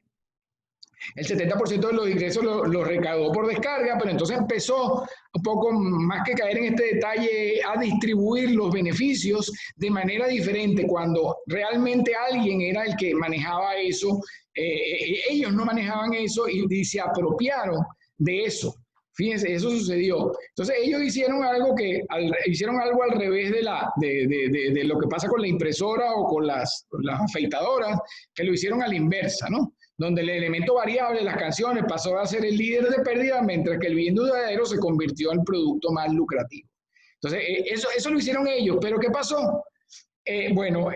El 70% de los ingresos lo recaudó por descarga, pero entonces empezó un poco más que caer en este detalle a distribuir los beneficios de manera diferente. Cuando realmente alguien era el que manejaba eso, ellos no manejaban eso y se apropiaron de eso. Fíjense, eso sucedió. Entonces ellos hicieron algo al revés de lo que pasa con la impresora o con las afeitadoras, que lo hicieron a la inversa, ¿no? Donde el elemento variable de las canciones pasó a ser el líder de pérdida, mientras que el bien duradero se convirtió en el producto más lucrativo. Entonces, eso lo hicieron ellos, pero ¿qué pasó? Bueno,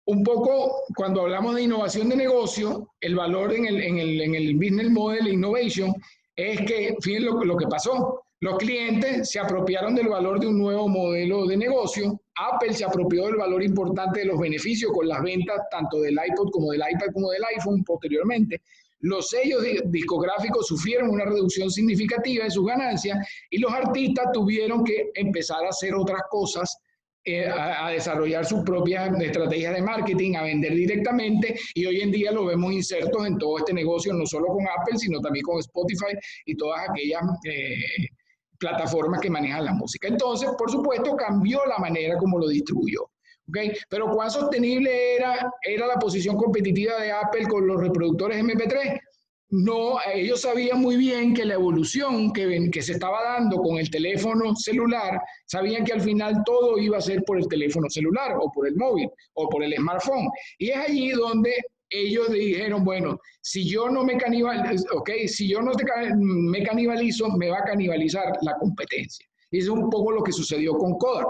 un poco cuando hablamos de innovación de negocio, el valor en el business model innovation es que, fíjense lo que pasó. Los clientes se apropiaron del valor de un nuevo modelo de negocio. Apple se apropió del valor importante de los beneficios con las ventas tanto del iPod como del iPad como del iPhone posteriormente. Los sellos discográficos sufrieron una reducción significativa de sus ganancias y los artistas tuvieron que empezar a hacer otras cosas, a desarrollar sus propias estrategias de marketing, a vender directamente, y hoy en día lo vemos insertos en todo este negocio, no solo con Apple, sino también con Spotify y todas aquellas plataformas que manejan la música. Entonces, por supuesto, cambió la manera como lo distribuyó. ¿Okay? Pero ¿cuán sostenible era la posición competitiva de Apple con los reproductores MP3? No, ellos sabían muy bien que la evolución que se estaba dando con el teléfono celular, sabían que al final todo iba a ser por el teléfono celular o por el móvil o por el smartphone. Y es allí donde ellos dijeron, bueno, si yo no me canibalizo, me va a canibalizar la competencia. Y eso es un poco lo que sucedió con Kodak.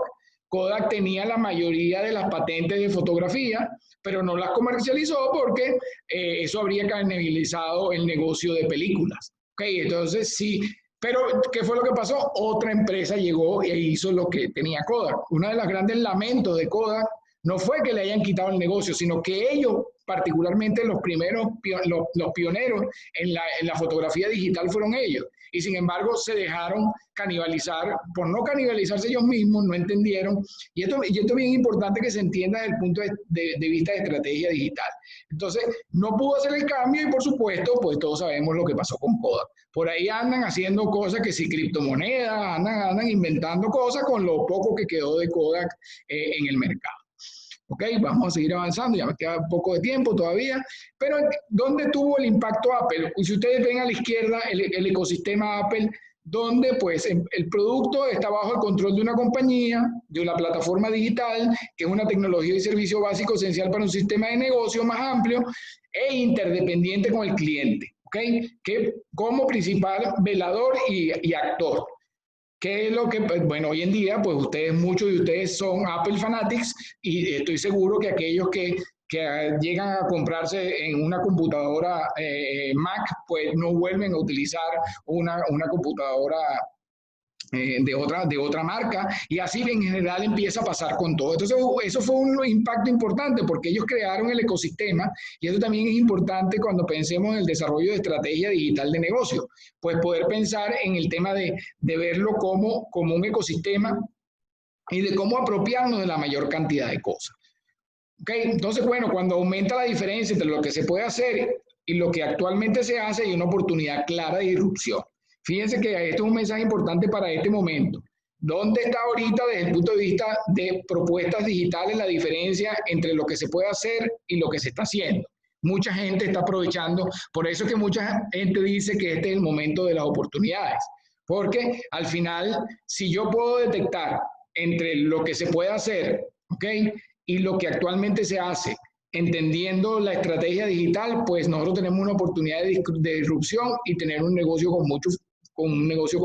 Kodak tenía la mayoría de las patentes de fotografía, pero no las comercializó porque eso habría canibalizado el negocio de películas. Okay, entonces sí, pero ¿qué fue lo que pasó? Otra empresa llegó e hizo lo que tenía Kodak. Uno de los grandes lamentos de Kodak no fue que le hayan quitado el negocio, sino que ellos, particularmente los pioneros en la fotografía digital fueron ellos. Y sin embargo se dejaron canibalizar, por no canibalizarse ellos mismos, no entendieron. Y esto es bien importante que se entienda desde el punto de vista de estrategia digital. Entonces, no pudo hacer el cambio y por supuesto, pues todos sabemos lo que pasó con Kodak. Por ahí andan haciendo cosas que si criptomonedas, andan inventando cosas con lo poco que quedó de Kodak en el mercado. Ok, vamos a seguir avanzando, ya me queda un poco de tiempo todavía, pero ¿dónde tuvo el impacto Apple? Y si ustedes ven a la izquierda el ecosistema Apple, donde pues el producto está bajo el control de una compañía, de una plataforma digital, que es una tecnología y servicio básico esencial para un sistema de negocio más amplio e interdependiente con el cliente, ¿ok? Que como principal velador y actor. ¿Qué es lo que, bueno, hoy en día, pues muchos de ustedes son Apple fanatics y estoy seguro que aquellos que llegan a comprarse en una computadora Mac, pues no vuelven a utilizar una computadora de otra marca, y así en general empieza a pasar con todo. Entonces eso fue un impacto importante porque ellos crearon el ecosistema, y eso también es importante cuando pensemos en el desarrollo de estrategia digital de negocio, pues poder pensar en el tema de verlo como un ecosistema y de cómo apropiarnos de la mayor cantidad de cosas. ¿Okay? Entonces, bueno, cuando aumenta la diferencia entre lo que se puede hacer y lo que actualmente se hace, hay una oportunidad clara de disrupción. Fíjense que esto es un mensaje importante para este momento. ¿Dónde está ahorita desde el punto de vista de propuestas digitales la diferencia entre lo que se puede hacer y lo que se está haciendo? Mucha gente está aprovechando, por eso es que mucha gente dice que este es el momento de las oportunidades, porque al final, si yo puedo detectar entre lo que se puede hacer, ¿ok?, y lo que actualmente se hace, entendiendo la estrategia digital, pues nosotros tenemos una oportunidad de disrupción y tener un negocio con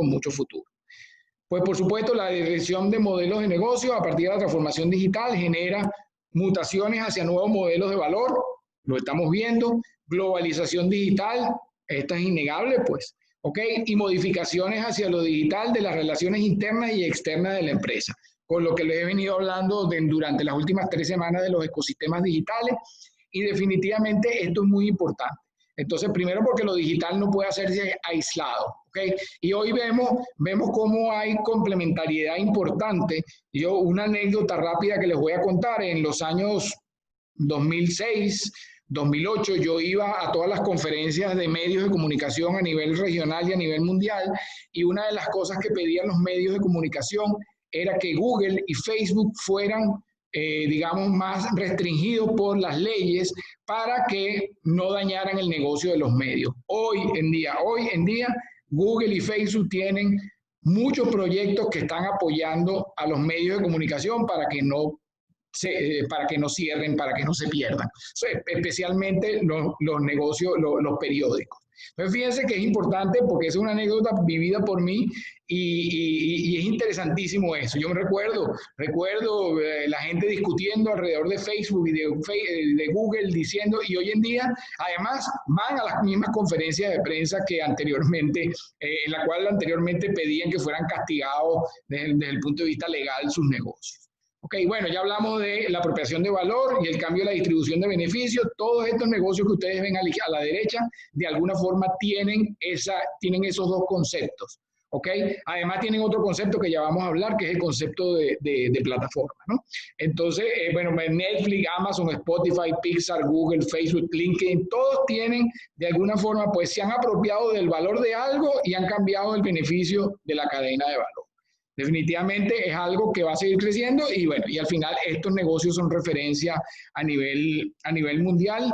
mucho futuro. Pues por supuesto la dirección de modelos de negocio a partir de la transformación digital genera mutaciones hacia nuevos modelos de valor, lo estamos viendo, globalización digital, esta es innegable pues, ¿ok? Y modificaciones hacia lo digital de las relaciones internas y externas de la empresa, con lo que les he venido hablando durante las últimas 3 semanas de los ecosistemas digitales, y definitivamente esto es muy importante. Entonces, primero porque lo digital no puede hacerse aislado, ¿ok? Y hoy vemos cómo hay complementariedad importante. Yo, una anécdota rápida que les voy a contar, en los años 2006, 2008, yo iba a todas las conferencias de medios de comunicación a nivel regional y a nivel mundial, y una de las cosas que pedían los medios de comunicación era que Google y Facebook fueran, digamos, más restringidos por las leyes para que no dañaran el negocio de los medios. Hoy en día, Google y Facebook tienen muchos proyectos que están apoyando a los medios de comunicación para que no cierren, para que no se pierdan, especialmente los negocios, los periódicos. Entonces, fíjense que es importante porque es una anécdota vivida por mí y es interesantísimo eso. Yo me recuerdo la gente discutiendo alrededor de Facebook y de Google diciendo, y hoy en día además van a las mismas conferencias de prensa que anteriormente, en la cual anteriormente pedían que fueran castigados desde el punto de vista legal sus negocios. Ok, bueno, ya hablamos de la apropiación de valor y el cambio de la distribución de beneficios. Todos estos negocios que ustedes ven a la derecha, de alguna forma tienen esos dos conceptos. ¿Ok? Además tienen otro concepto que ya vamos a hablar, que es el concepto de plataforma, ¿no? Entonces, bueno, Netflix, Amazon, Spotify, Pixar, Google, Facebook, LinkedIn, todos tienen, de alguna forma, pues se han apropiado del valor de algo y han cambiado el beneficio de la cadena de valor. Definitivamente es algo que va a seguir creciendo, y bueno, y al final estos negocios son referencia a nivel mundial.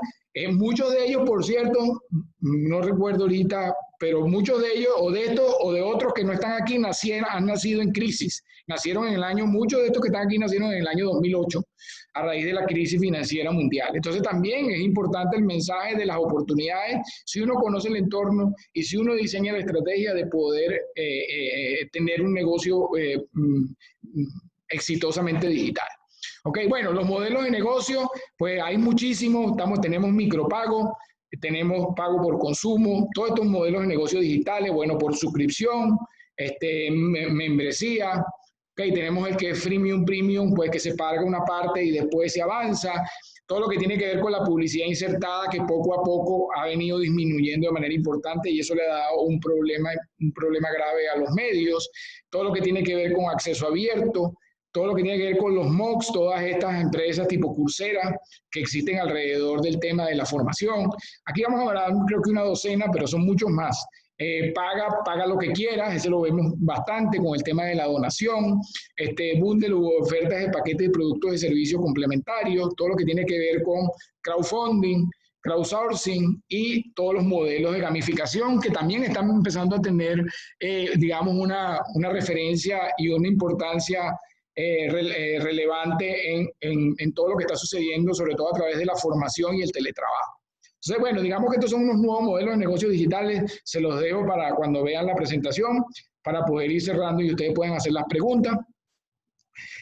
Muchos de ellos, por cierto, no recuerdo ahorita, pero muchos de ellos, o de estos o de otros que no están aquí, han nacido en crisis. Muchos de estos que están aquí nacieron en el año 2008, a raíz de la crisis financiera mundial. Entonces también es importante el mensaje de las oportunidades, si uno conoce el entorno y si uno diseña la estrategia de poder tener un negocio exitosamente digital. Ok, bueno, los modelos de negocio, pues hay muchísimos, tenemos micropago, tenemos pago por consumo, todos estos modelos de negocio digitales, bueno, por suscripción, membresía. Okay, tenemos el que es freemium, pues que se paga una parte y después se avanza. Todo lo que tiene que ver con la publicidad insertada, que poco a poco ha venido disminuyendo de manera importante, y eso le ha dado un problema grave a los medios. Todo lo que tiene que ver con acceso abierto, todo lo que tiene que ver con los MOOCs, todas estas empresas tipo Coursera que existen alrededor del tema de la formación. Aquí vamos a hablar, creo que una docena, pero son muchos más. Paga lo que quieras, ese lo vemos bastante con el tema de la donación, bundle u ofertas de paquetes de productos y servicios complementarios, todo lo que tiene que ver con crowdfunding, crowdsourcing y todos los modelos de gamificación que también están empezando a tener, digamos, una referencia y una importancia relevante en todo lo que está sucediendo, sobre todo a través de la formación y el teletrabajo. Entonces, bueno, digamos que estos son unos nuevos modelos de negocios digitales, se los dejo para cuando vean la presentación, para poder ir cerrando y ustedes pueden hacer las preguntas.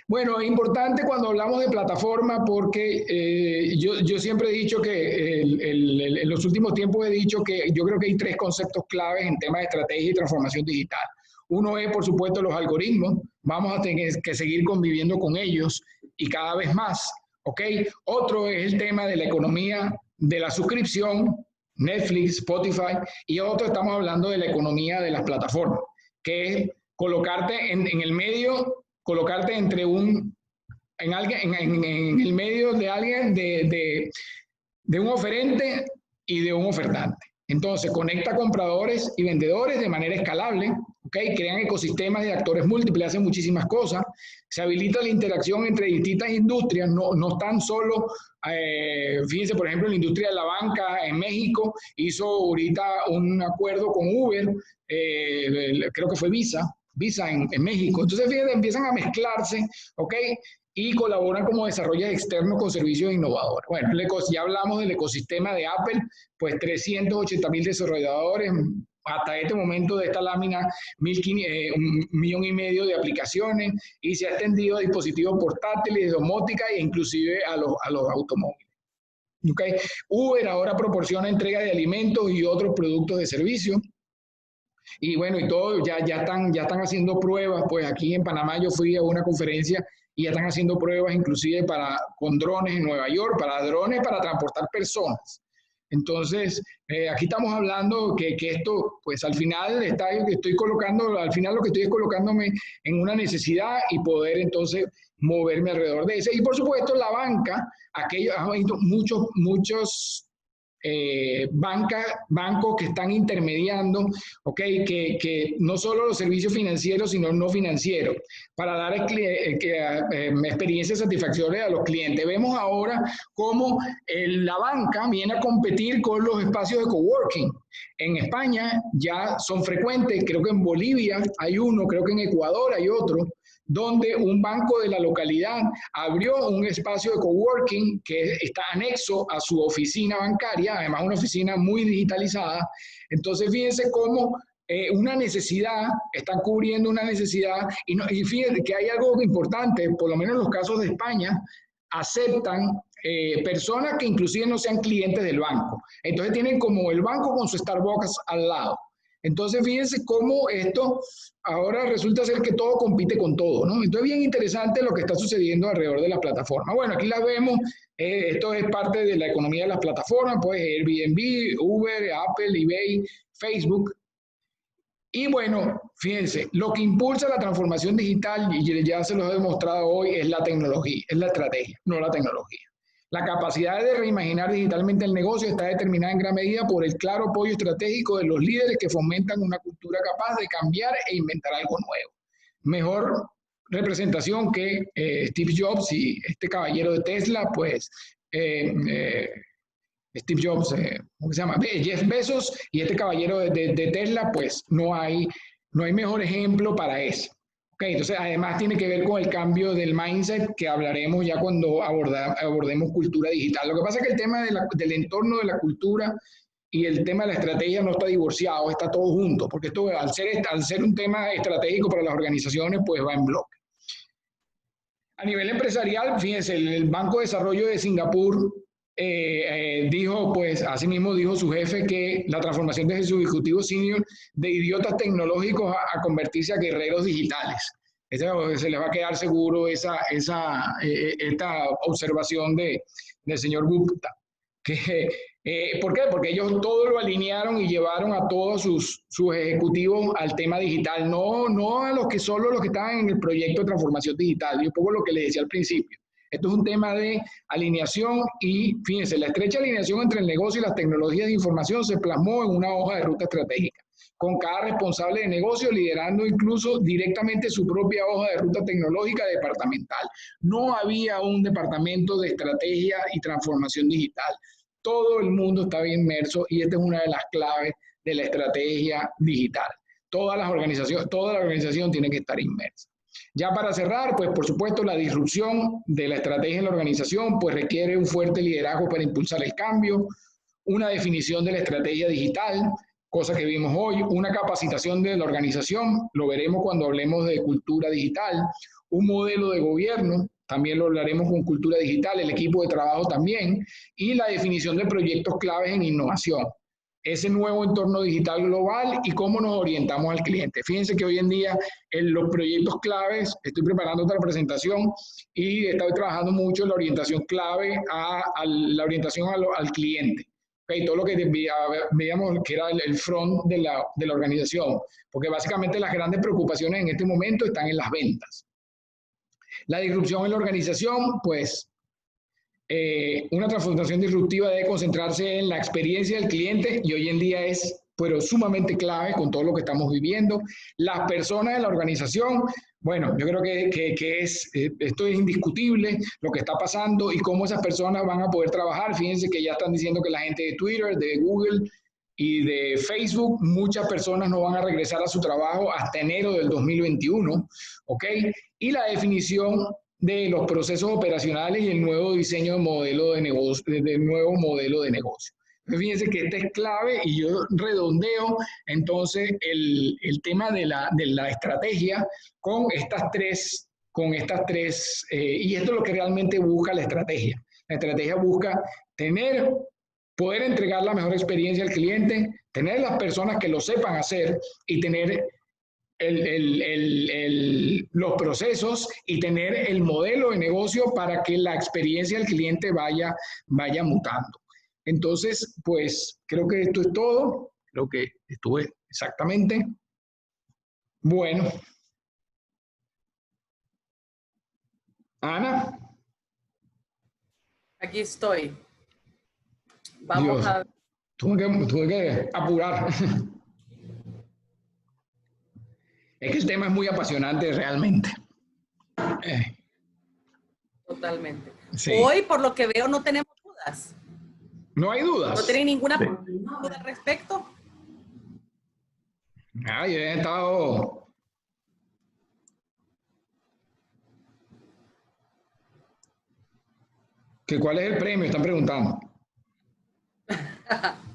Bueno, es importante cuando hablamos de plataforma porque yo siempre he dicho que en los últimos tiempos he dicho que yo creo que hay 3 conceptos claves en temas de estrategia y transformación digital. Uno es, por supuesto, los algoritmos. Vamos a tener que seguir conviviendo con ellos y cada vez más, ¿ok? Otro es el tema de la economía de la suscripción, Netflix, Spotify, y otro estamos hablando de la economía de las plataformas, que es colocarte en el medio, colocarte entre en el medio de alguien, de un oferente y de un ofertante. Entonces, conecta compradores y vendedores de manera escalable, ¿okay? Crean ecosistemas de actores múltiples, hacen muchísimas cosas, se habilita la interacción entre distintas industrias, no tan solo, fíjense, por ejemplo, la industria de la banca en México hizo ahorita un acuerdo con Uber, creo que fue Visa en México. Entonces, fíjense, empiezan a mezclarse, ¿ok? Y colaboran como desarrollos externos con servicios innovadores. Bueno, ya hablamos del ecosistema de Apple, pues 380.000 desarrolladores, hasta este momento de esta lámina, 1,5 millones de aplicaciones, y se ha extendido a dispositivos portátiles, domótica e inclusive a los automóviles. ¿Okay? Uber ahora proporciona entrega de alimentos y otros productos de servicio. Y bueno, y todo, ya están haciendo pruebas, pues aquí en Panamá yo fui a una conferencia y ya están haciendo pruebas inclusive con drones en Nueva York, drones para transportar personas. Entonces, aquí estamos hablando que esto, pues al final lo que estoy es colocándome en una necesidad y poder entonces moverme alrededor de eso. Y por supuesto la banca, muchos bancos que están intermediando, ¿okay? Que no solo los servicios financieros, sino no financieros, para dar experiencias satisfactorias a los clientes. Vemos ahora cómo la banca viene a competir con los espacios de coworking. En España ya son frecuentes, creo que en Bolivia hay uno, creo que en Ecuador hay otro, donde un banco de la localidad abrió un espacio de coworking que está anexo a su oficina bancaria, además una oficina muy digitalizada. Entonces, fíjense cómo una necesidad, están cubriendo una necesidad, y fíjense que hay algo importante, por lo menos en los casos de España, aceptan personas que inclusive no sean clientes del banco. Entonces tienen como el banco con su Starbucks al lado. Entonces, fíjense cómo esto ahora resulta ser que todo compite con todo, ¿no? Entonces, bien interesante lo que está sucediendo alrededor de las plataformas. Bueno, aquí las vemos, esto es parte de la economía de las plataformas, pues Airbnb, Uber, Apple, eBay, Facebook. Y bueno, fíjense, lo que impulsa la transformación digital, y ya se los he demostrado hoy, es la tecnología, es la estrategia, no la tecnología. La capacidad de reimaginar digitalmente el negocio está determinada en gran medida por el claro apoyo estratégico de los líderes que fomentan una cultura capaz de cambiar e inventar algo nuevo. Mejor representación que Steve Jobs y este caballero de Tesla, pues Steve Jobs, ¿cómo se llama? Jeff Bezos y este caballero de Tesla, pues no hay mejor ejemplo para eso. Okay, entonces, además tiene que ver con el cambio del mindset que hablaremos ya cuando abordemos cultura digital. Lo que pasa es que el tema del entorno de la cultura y el tema de la estrategia no está divorciado, está todo junto, porque esto al ser un tema estratégico para las organizaciones, pues va en bloque. A nivel empresarial, fíjense, el Banco de Desarrollo de Singapur dijo, pues asimismo dijo su jefe que la transformación de su ejecutivo senior de idiotas tecnológicos a convertirse a guerreros digitales. Se les va a quedar seguro esta observación del señor Gupta. ¿Por qué? Porque ellos todo lo alinearon y llevaron a todos sus ejecutivos al tema digital, no a solo los que estaban en el proyecto de transformación digital, y un poco lo que les decía al principio. Esto es un tema de alineación y, fíjense, la estrecha alineación entre el negocio y las tecnologías de información se plasmó en una hoja de ruta estratégica, con cada responsable de negocio liderando incluso directamente su propia hoja de ruta tecnológica departamental. No había un departamento de estrategia y transformación digital. todo el mundo está bien inmerso y esta es una de las claves de la estrategia digital. Toda la organización tiene que estar inmersa. Ya para cerrar, pues por supuesto la disrupción de la estrategia en la organización pues requiere un fuerte liderazgo para impulsar el cambio, una definición de la estrategia digital, cosa que vimos hoy, una capacitación de la organización, lo veremos cuando hablemos de cultura digital, un modelo de gobierno, también lo hablaremos con cultura digital, el equipo de trabajo también, y la definición de proyectos claves en innovación. Ese nuevo entorno digital global y cómo nos orientamos al cliente. Fíjense que hoy en día en los proyectos claves, estoy preparando otra presentación y estoy trabajando mucho en la orientación clave la orientación al cliente. Okay, todo lo que veíamos que era el front de la organización, porque básicamente las grandes preocupaciones en este momento están en las ventas. La disrupción en la organización, pues una transformación disruptiva debe concentrarse en la experiencia del cliente y hoy en día es pero sumamente clave con todo lo que estamos viviendo. Las personas de la organización, bueno, yo creo que esto es indiscutible, lo que está pasando y cómo esas personas van a poder trabajar. Fíjense que ya están diciendo que la gente de Twitter, de Google y de Facebook, muchas personas no van a regresar a su trabajo hasta enero del 2021, ¿ok? Y la definición de los procesos operacionales y el nuevo diseño de modelo de negocio, del nuevo modelo de negocio. Fíjense que esta es clave y yo redondeo entonces el tema de la estrategia con estas tres, y esto es lo que realmente busca la estrategia. La estrategia busca poder entregar la mejor experiencia al cliente, tener las personas que lo sepan hacer y tener los procesos y tener el modelo de negocio para que la experiencia del cliente vaya mutando. Entonces, pues creo que esto es todo, lo que estuve exactamente. Bueno. Ana. Aquí estoy. Vamos a... Tuve que apurar. Es que el tema es muy apasionante realmente. Totalmente. Sí. Hoy, por lo que veo, no tenemos dudas. No hay dudas. ¿No tienen ninguna duda al respecto? Yo he estado... ¿Cuál es el premio? Están preguntando.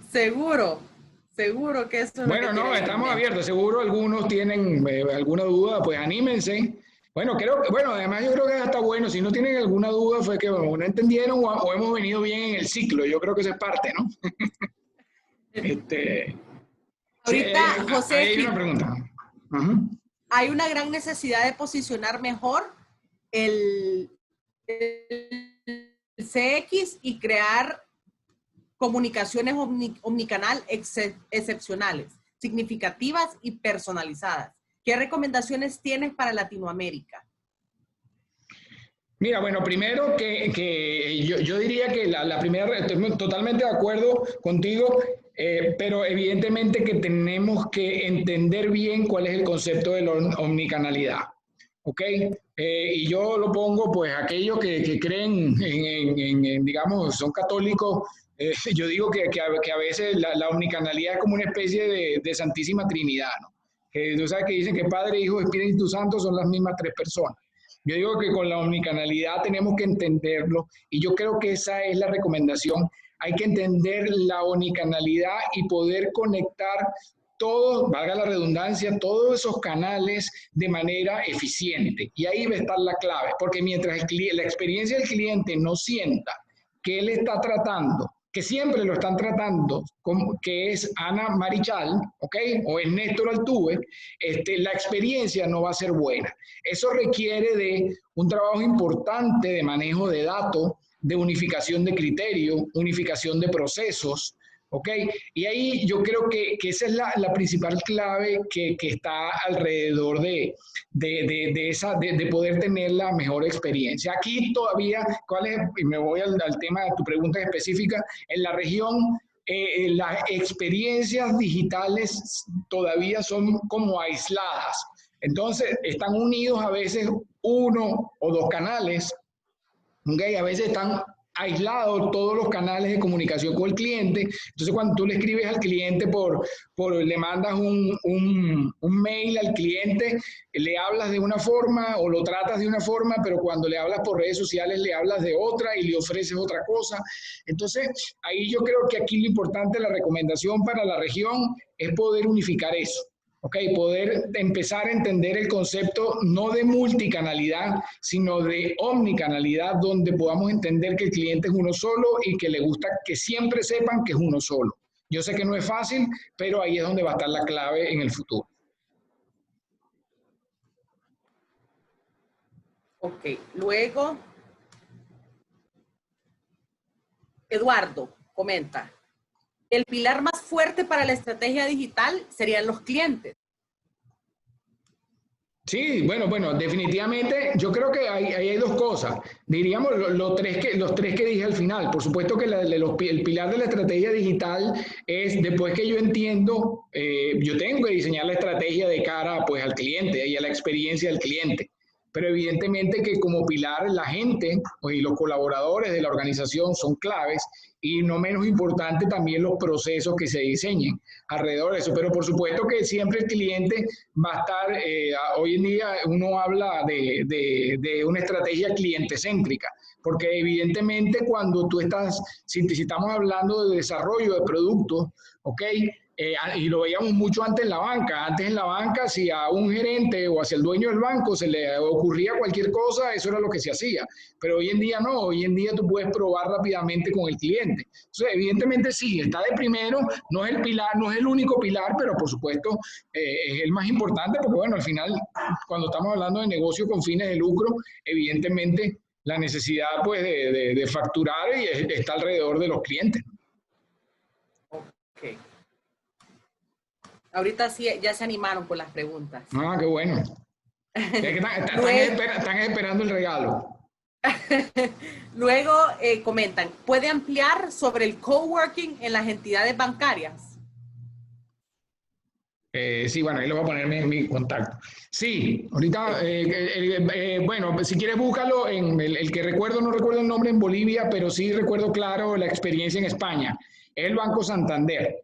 Seguro que eso es bueno, lo que no, estamos abiertos. Seguro algunos tienen alguna duda, pues anímense. Bueno, además yo creo que está bueno. Si no tienen alguna duda fue que no entendieron o hemos venido bien en el ciclo. Yo creo que eso es parte, ¿no? Ahorita, sí, José, hay una pregunta. Hay una gran necesidad de posicionar mejor el CX y crear comunicaciones omnicanal excepcionales, significativas y personalizadas. ¿Qué recomendaciones tienes para Latinoamérica? Mira, bueno, primero que yo diría que la primera, estoy totalmente de acuerdo contigo, pero evidentemente que tenemos que entender bien cuál es el concepto de la omnicanalidad, ¿ok? Y yo lo pongo, pues, aquellos que creen digamos, son católicos, yo digo que a veces la omnicanalidad es como una especie de Santísima Trinidad, ¿no? Que tú sabes que dicen que Padre, Hijo y Espíritu Santo son las mismas tres personas. Yo digo que con la omnicanalidad tenemos que entenderlo y yo creo que esa es la recomendación. Hay que entender la omnicanalidad y poder conectar todos, valga la redundancia, todos esos canales de manera eficiente. Y ahí va a estar la clave, porque mientras la experiencia del cliente no sienta que él está tratando, que siempre lo están tratando, como, que es Ana Marichal, ¿ok? O es Néstor Altuve, la experiencia no va a ser buena. Eso requiere de un trabajo importante de manejo de datos, de unificación de criterios, unificación de procesos, ¿ok? Y ahí yo creo que esa es la principal clave que está alrededor de poder tener la mejor experiencia. Aquí todavía, y me voy al tema de tu pregunta específica, en la región las experiencias digitales todavía son como aisladas. Entonces, están unidos a veces uno o dos canales, ¿okay? A veces están aislado todos los canales de comunicación con el cliente. Entonces, cuando tú le escribes al cliente le mandas un mail al cliente, le hablas de una forma o lo tratas de una forma, pero cuando le hablas por redes sociales le hablas de otra y le ofreces otra cosa. Entonces, ahí yo creo que aquí lo importante, la recomendación para la región es poder unificar eso. Ok, poder empezar a entender el concepto no de multicanalidad, sino de omnicanalidad, donde podamos entender que el cliente es uno solo y que le gusta que siempre sepan que es uno solo. Yo sé que no es fácil, pero ahí es donde va a estar la clave en el futuro. Ok, luego, Eduardo comenta, el pilar más fuerte para la estrategia digital serían los clientes. Sí, bueno, definitivamente yo creo que ahí hay dos cosas. Diríamos los tres que dije al final. Por supuesto que el pilar de la estrategia digital es después que yo entiendo, yo tengo que diseñar la estrategia de cara pues al cliente y a la experiencia del cliente. Pero evidentemente que como pilar la gente y los colaboradores de la organización son claves y no menos importante también los procesos que se diseñen alrededor de eso. Pero por supuesto que siempre el cliente va a estar, hoy en día uno habla de una estrategia cliente céntrica, porque evidentemente cuando tú estás, si estamos hablando de desarrollo de productos, ¿ok? Y lo veíamos mucho antes en la banca. Antes en la banca, si a un gerente o hacia el dueño del banco se le ocurría cualquier cosa, eso era lo que se hacía. Pero hoy en día no, hoy en día tú puedes probar rápidamente con el cliente. Entonces, evidentemente sí, está de primero, no es el pilar, no es el único pilar, pero por supuesto es el más importante porque bueno, al final, cuando estamos hablando de negocio con fines de lucro, evidentemente la necesidad pues de facturar está alrededor de los clientes. Ok. Ahorita sí, ya se animaron con las preguntas. Ah, qué bueno. Están esperando el regalo. Luego comentan, ¿puede ampliar sobre el coworking en las entidades bancarias? Sí, bueno, ahí le voy a poner mi contacto. Sí, ahorita, bueno, si quieres búscalo en el que recuerdo, no recuerdo el nombre en Bolivia, pero sí recuerdo claro la experiencia en España. Es el Banco Santander.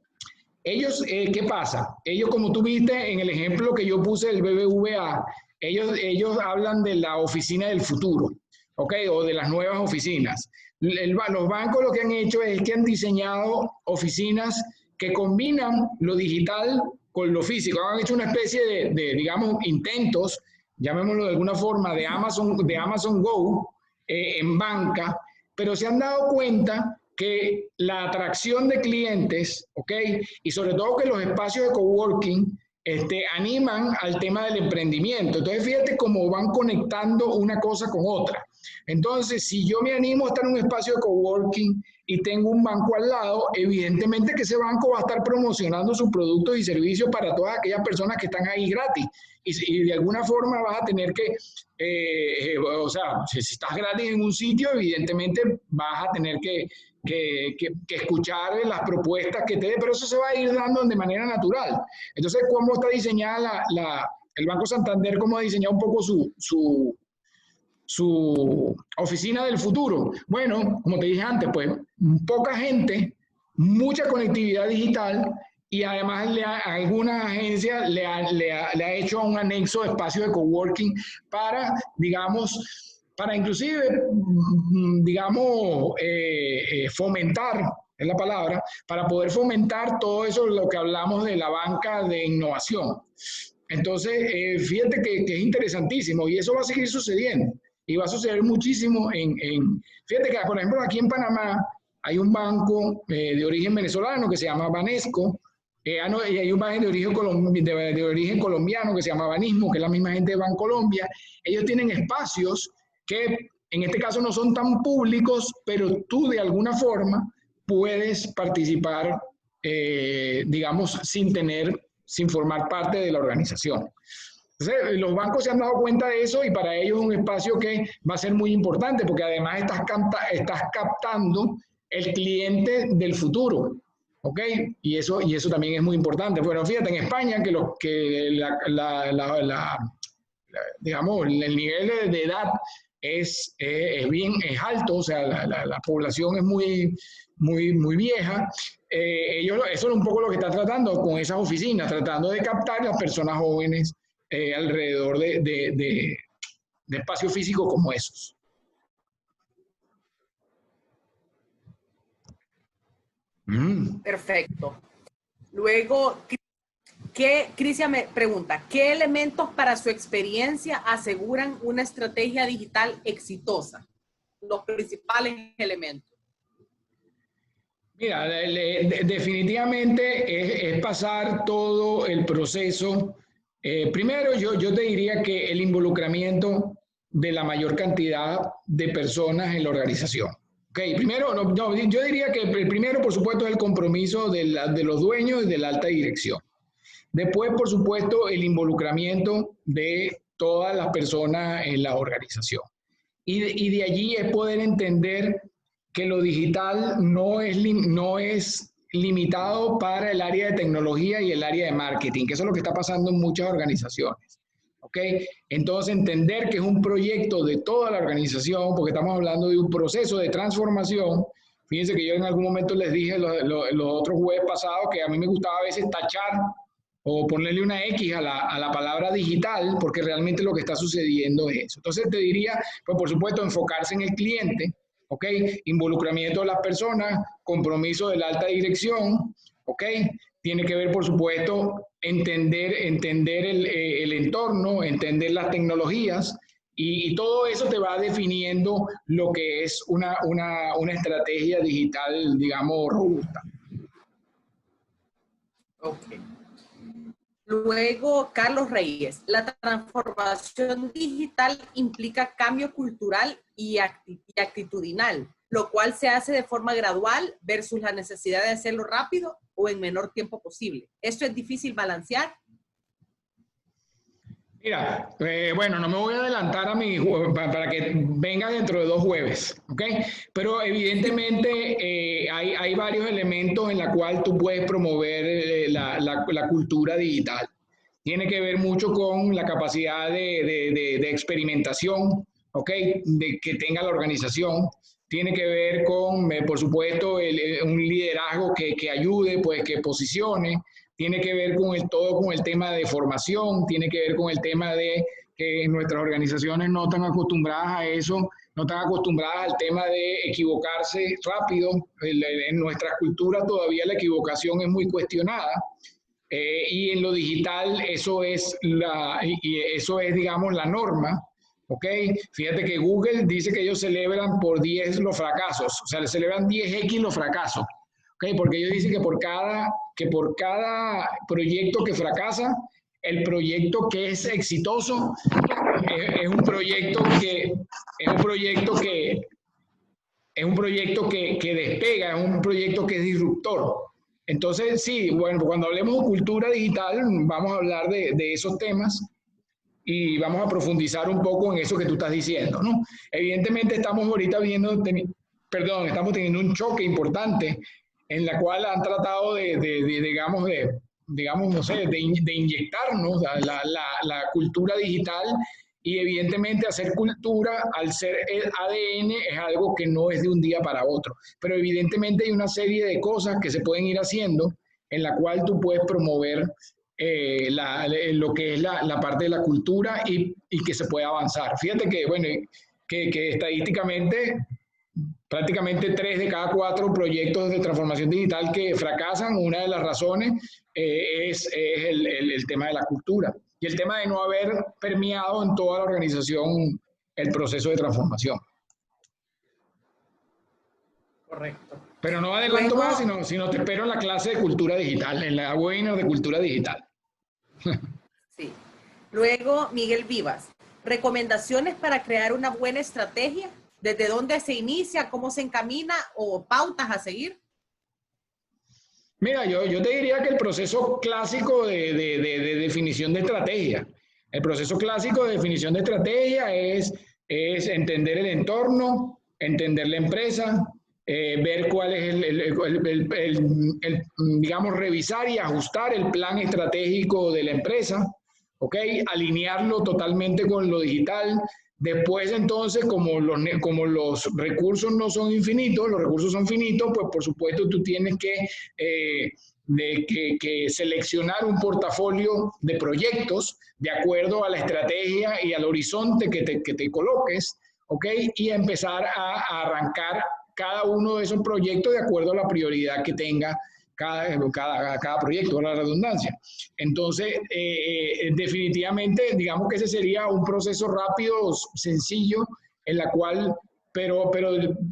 Ellos, ¿qué pasa? Ellos, como tú viste en el ejemplo que yo puse del BBVA, ellos hablan de la oficina del futuro, ¿ok? O de las nuevas oficinas. Los bancos lo que han hecho es que han diseñado oficinas que combinan lo digital con lo físico. Han hecho una especie digamos, intentos, llamémoslo de alguna forma, de Amazon Go en banca, pero se han dado cuenta que la atracción de clientes, ¿ok? Y sobre todo que los espacios de coworking animan al tema del emprendimiento. Entonces, fíjate cómo van conectando una cosa con otra. Entonces, si yo me animo a estar en un espacio de coworking y tengo un banco al lado, evidentemente que ese banco va a estar promocionando sus productos y servicios para todas aquellas personas que están ahí gratis. Y de alguna forma vas a tener que, o sea, si estás gratis en un sitio, evidentemente vas a tener que escuchar las propuestas que te dé, pero eso se va a ir dando de manera natural. Entonces, ¿cómo está diseñada el Banco Santander? ¿Cómo ha diseñado un poco su oficina del futuro? Bueno, como te dije antes, pues poca gente, mucha conectividad digital y además alguna agencia le ha hecho un anexo de espacio de coworking para, digamos, para inclusive, digamos, fomentar, es la palabra, para poder fomentar todo eso, lo que hablamos de la banca de innovación. Entonces, fíjate que es interesantísimo y eso va a seguir sucediendo y va a suceder muchísimo fíjate que, por ejemplo, aquí en Panamá hay un banco de origen venezolano que se llama Banesco, y hay un banco de origen colombiano que se llama Banismo, que es la misma gente de Bancolombia. Ellos tienen espacios que en este caso no son tan públicos, pero tú de alguna forma puedes participar, digamos, sin formar parte de la organización. Entonces, los bancos se han dado cuenta de eso y para ellos es un espacio que va a ser muy importante porque además estás captando el cliente del futuro, ¿ok? Y eso también es muy importante. Bueno, fíjate, en España digamos, el nivel de edad es alto, o sea, la población es muy vieja. Eso es un poco lo que están tratando con esas oficinas, tratando de captar las personas jóvenes alrededor de espacios físicos como esos. Perfecto. Luego, Cristian me pregunta, ¿qué elementos para su experiencia aseguran una estrategia digital exitosa? Los principales elementos. Mira, definitivamente es pasar todo el proceso. Primero, yo te diría que el involucramiento de la mayor cantidad de personas en la organización. Okay, primero, yo diría que el primero, por supuesto, es el compromiso de los dueños y de la alta dirección. Después, por supuesto, el involucramiento de todas las personas en la organización. Y de allí es poder entender que lo digital no es limitado para el área de tecnología y el área de marketing, que eso es lo que está pasando en muchas organizaciones. ¿Okay? Entonces, entender que es un proyecto de toda la organización, porque estamos hablando de un proceso de transformación. Fíjense que yo en algún momento les dije los otros jueves pasados que a mí me gustaba a veces tachar o ponerle una X a la palabra digital, porque realmente lo que está sucediendo es eso. Entonces te diría, pues por supuesto, enfocarse en el cliente, ¿ok? Involucramiento de las personas, compromiso de la alta dirección, ¿ok? Tiene que ver, por supuesto, entender el entorno, entender las tecnologías, y todo eso te va definiendo lo que es una estrategia digital, digamos, robusta. Ok. Luego, Carlos Reyes, la transformación digital implica cambio cultural y actitudinal, lo cual se hace de forma gradual versus la necesidad de hacerlo rápido o en menor tiempo posible. ¿Esto es difícil balancear? Mira, bueno, no me voy a adelantar para que venga dentro de 2 jueves, ¿ok? Pero evidentemente hay varios elementos en la cual tú puedes promover la cultura digital. Tiene que ver mucho con la capacidad de experimentación, ¿ok? Que tenga la organización. Tiene que ver con, por supuesto, un liderazgo que ayude, pues que posicione. Tiene que ver todo con el tema de formación, tiene que ver con el tema de que nuestras organizaciones no están acostumbradas a eso, no están acostumbradas al tema de equivocarse rápido. En nuestra cultura todavía la equivocación es muy cuestionada. Y en lo digital eso es, digamos, la norma. ¿Ok? Fíjate que Google dice que ellos celebran por 10 los fracasos, o sea, le celebran 10x los fracasos. ¿Ok? Porque ellos dicen que por cada proyecto que fracasa, el proyecto que es exitoso es un proyecto que despega, es un proyecto que es disruptor. Entonces, sí, bueno, cuando hablemos de cultura digital, vamos a hablar de esos temas y vamos a profundizar un poco en eso que tú estás diciendo, ¿no? Evidentemente estamos ahorita estamos teniendo un choque importante en la cual han tratado digamos, no sé, de inyectarnos la cultura digital, y evidentemente hacer cultura al ser el ADN es algo que no es de un día para otro, pero evidentemente hay una serie de cosas que se pueden ir haciendo en la cual tú puedes promover lo que es la parte de la cultura y que se pueda avanzar. Fíjate que, bueno, que estadísticamente prácticamente 3 de cada 4 proyectos de transformación digital que fracasan, una de las razones es el tema de la cultura y el tema de no haber permeado en toda la organización el proceso de transformación. Correcto. Pero no adelanto más, sino te espero en la clase de cultura digital, en la webinar de cultura digital. Sí. Luego, Miguel Vivas, recomendaciones para crear una buena estrategia. ¿Desde dónde se inicia? ¿Cómo se encamina? ¿O pautas a seguir? Mira, yo te diría que el proceso clásico de definición de estrategia. El proceso clásico de definición de estrategia es entender el entorno, entender la empresa, ver cuál es digamos, revisar y ajustar el plan estratégico de la empresa, ¿ok? Alinearlo totalmente con lo digital, Después, entonces, como los recursos no son infinitos, los recursos son finitos, pues por supuesto tú tienes que seleccionar un portafolio de proyectos de acuerdo a la estrategia y al horizonte que te coloques, ¿ok? Y empezar a arrancar cada uno de esos proyectos de acuerdo a la prioridad que tenga cada proyecto, la redundancia. Entonces, definitivamente, digamos que ese sería un proceso rápido, sencillo, en la cual, pero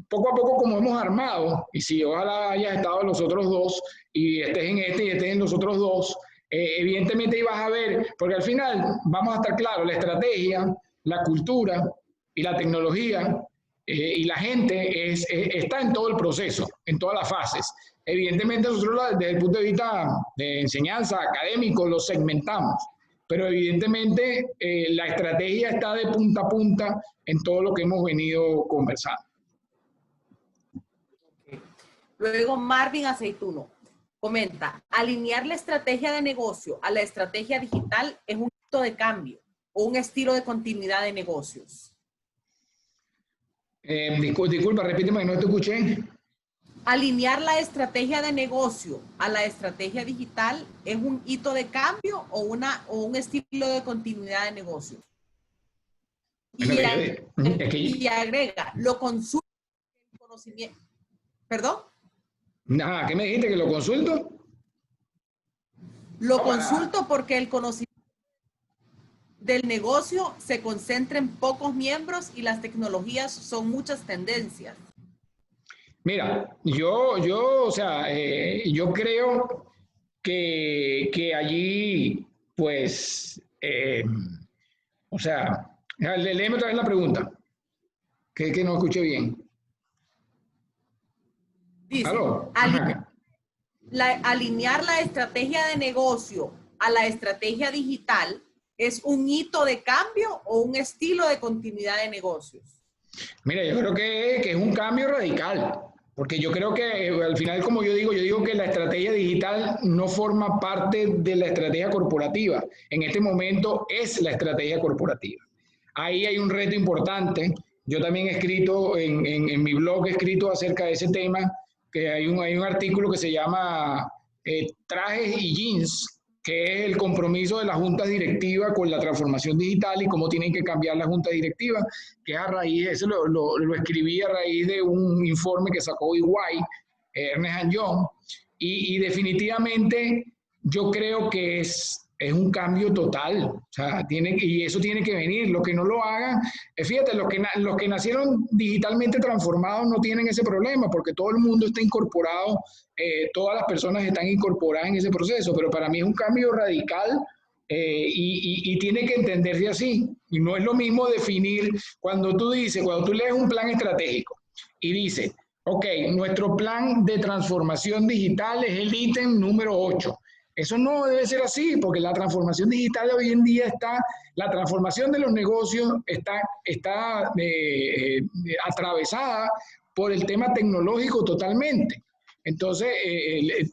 poco a poco como hemos armado, y si ojalá hayas estado en los otros dos, y estés en este y estés en los otros dos, evidentemente ibas a ver, porque al final, vamos a estar claros, la estrategia, la cultura y la tecnología y la gente está en todo el proceso, en todas las fases. Evidentemente nosotros desde el punto de vista de enseñanza académico lo segmentamos, pero evidentemente la estrategia está de punta a punta en todo lo que hemos venido conversando. Luego Marvin Aceituno comenta, alinear la estrategia de negocio a la estrategia digital es un hito de cambio o un estilo de continuidad de negocios. Disculpa, repíteme que no te escuché. Alinear la estrategia de negocio a la estrategia digital es un hito de cambio o un estilo de continuidad de negocio. Y agrega, lo consulto el conocimiento. ¿Perdón? ¿Qué me dijiste? ¿Que lo consulto? Lo consulto porque el conocimiento del negocio se concentra en pocos miembros y las tecnologías son muchas tendencias. Mira, yo creo que allí, pues, léeme otra vez la pregunta, que no escuché bien. Dice, alinear la estrategia de negocio a la estrategia digital es un hito de cambio o un estilo de continuidad de negocios. Mira, yo creo que es un cambio radical. Porque yo creo que al final, como yo digo que la estrategia digital no forma parte de la estrategia corporativa. En este momento es la estrategia corporativa. Ahí hay un reto importante. Yo también he escrito, en mi blog he escrito acerca de ese tema, que hay un artículo que se llama Trajes y Jeans, que es el compromiso de la junta directiva con la transformación digital y cómo tienen que cambiar la junta directiva, que es a raíz, eso lo escribí a raíz de un informe que sacó EY, Ernst & Young, y definitivamente yo creo que es un cambio total, o sea, y eso tiene que venir. Los que no lo hagan, fíjate, los que nacieron digitalmente transformados no tienen ese problema, porque todo el mundo está incorporado, todas las personas están incorporadas en ese proceso, pero para mí es un cambio radical y tiene que entenderse así. Y no es lo mismo definir, cuando tú lees un plan estratégico y dices, ok, nuestro plan de transformación digital es el ítem número 8. Eso no debe ser así, porque la transformación digital hoy en día la transformación de los negocios está atravesada por el tema tecnológico totalmente. Entonces,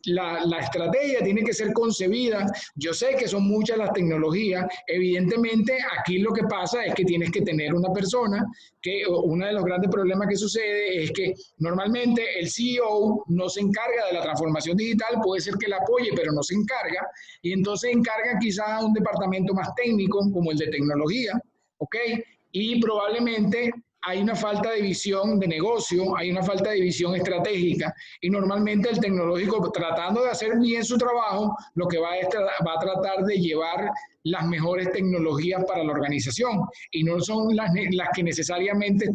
la estrategia tiene que ser concebida. Yo sé que son muchas las tecnologías. Evidentemente, aquí lo que pasa es que tienes que tener una persona que uno de los grandes problemas que sucede es que normalmente el CEO no se encarga de la transformación digital, puede ser que la apoye, pero no se encarga, y entonces encarga quizás a un departamento más técnico, como el de tecnología, ¿ok? Y probablemente hay una falta de visión de negocio, hay una falta de visión estratégica y normalmente el tecnológico, tratando de hacer bien su trabajo, lo que va a tratar de llevar las mejores tecnologías para la organización y no son las que necesariamente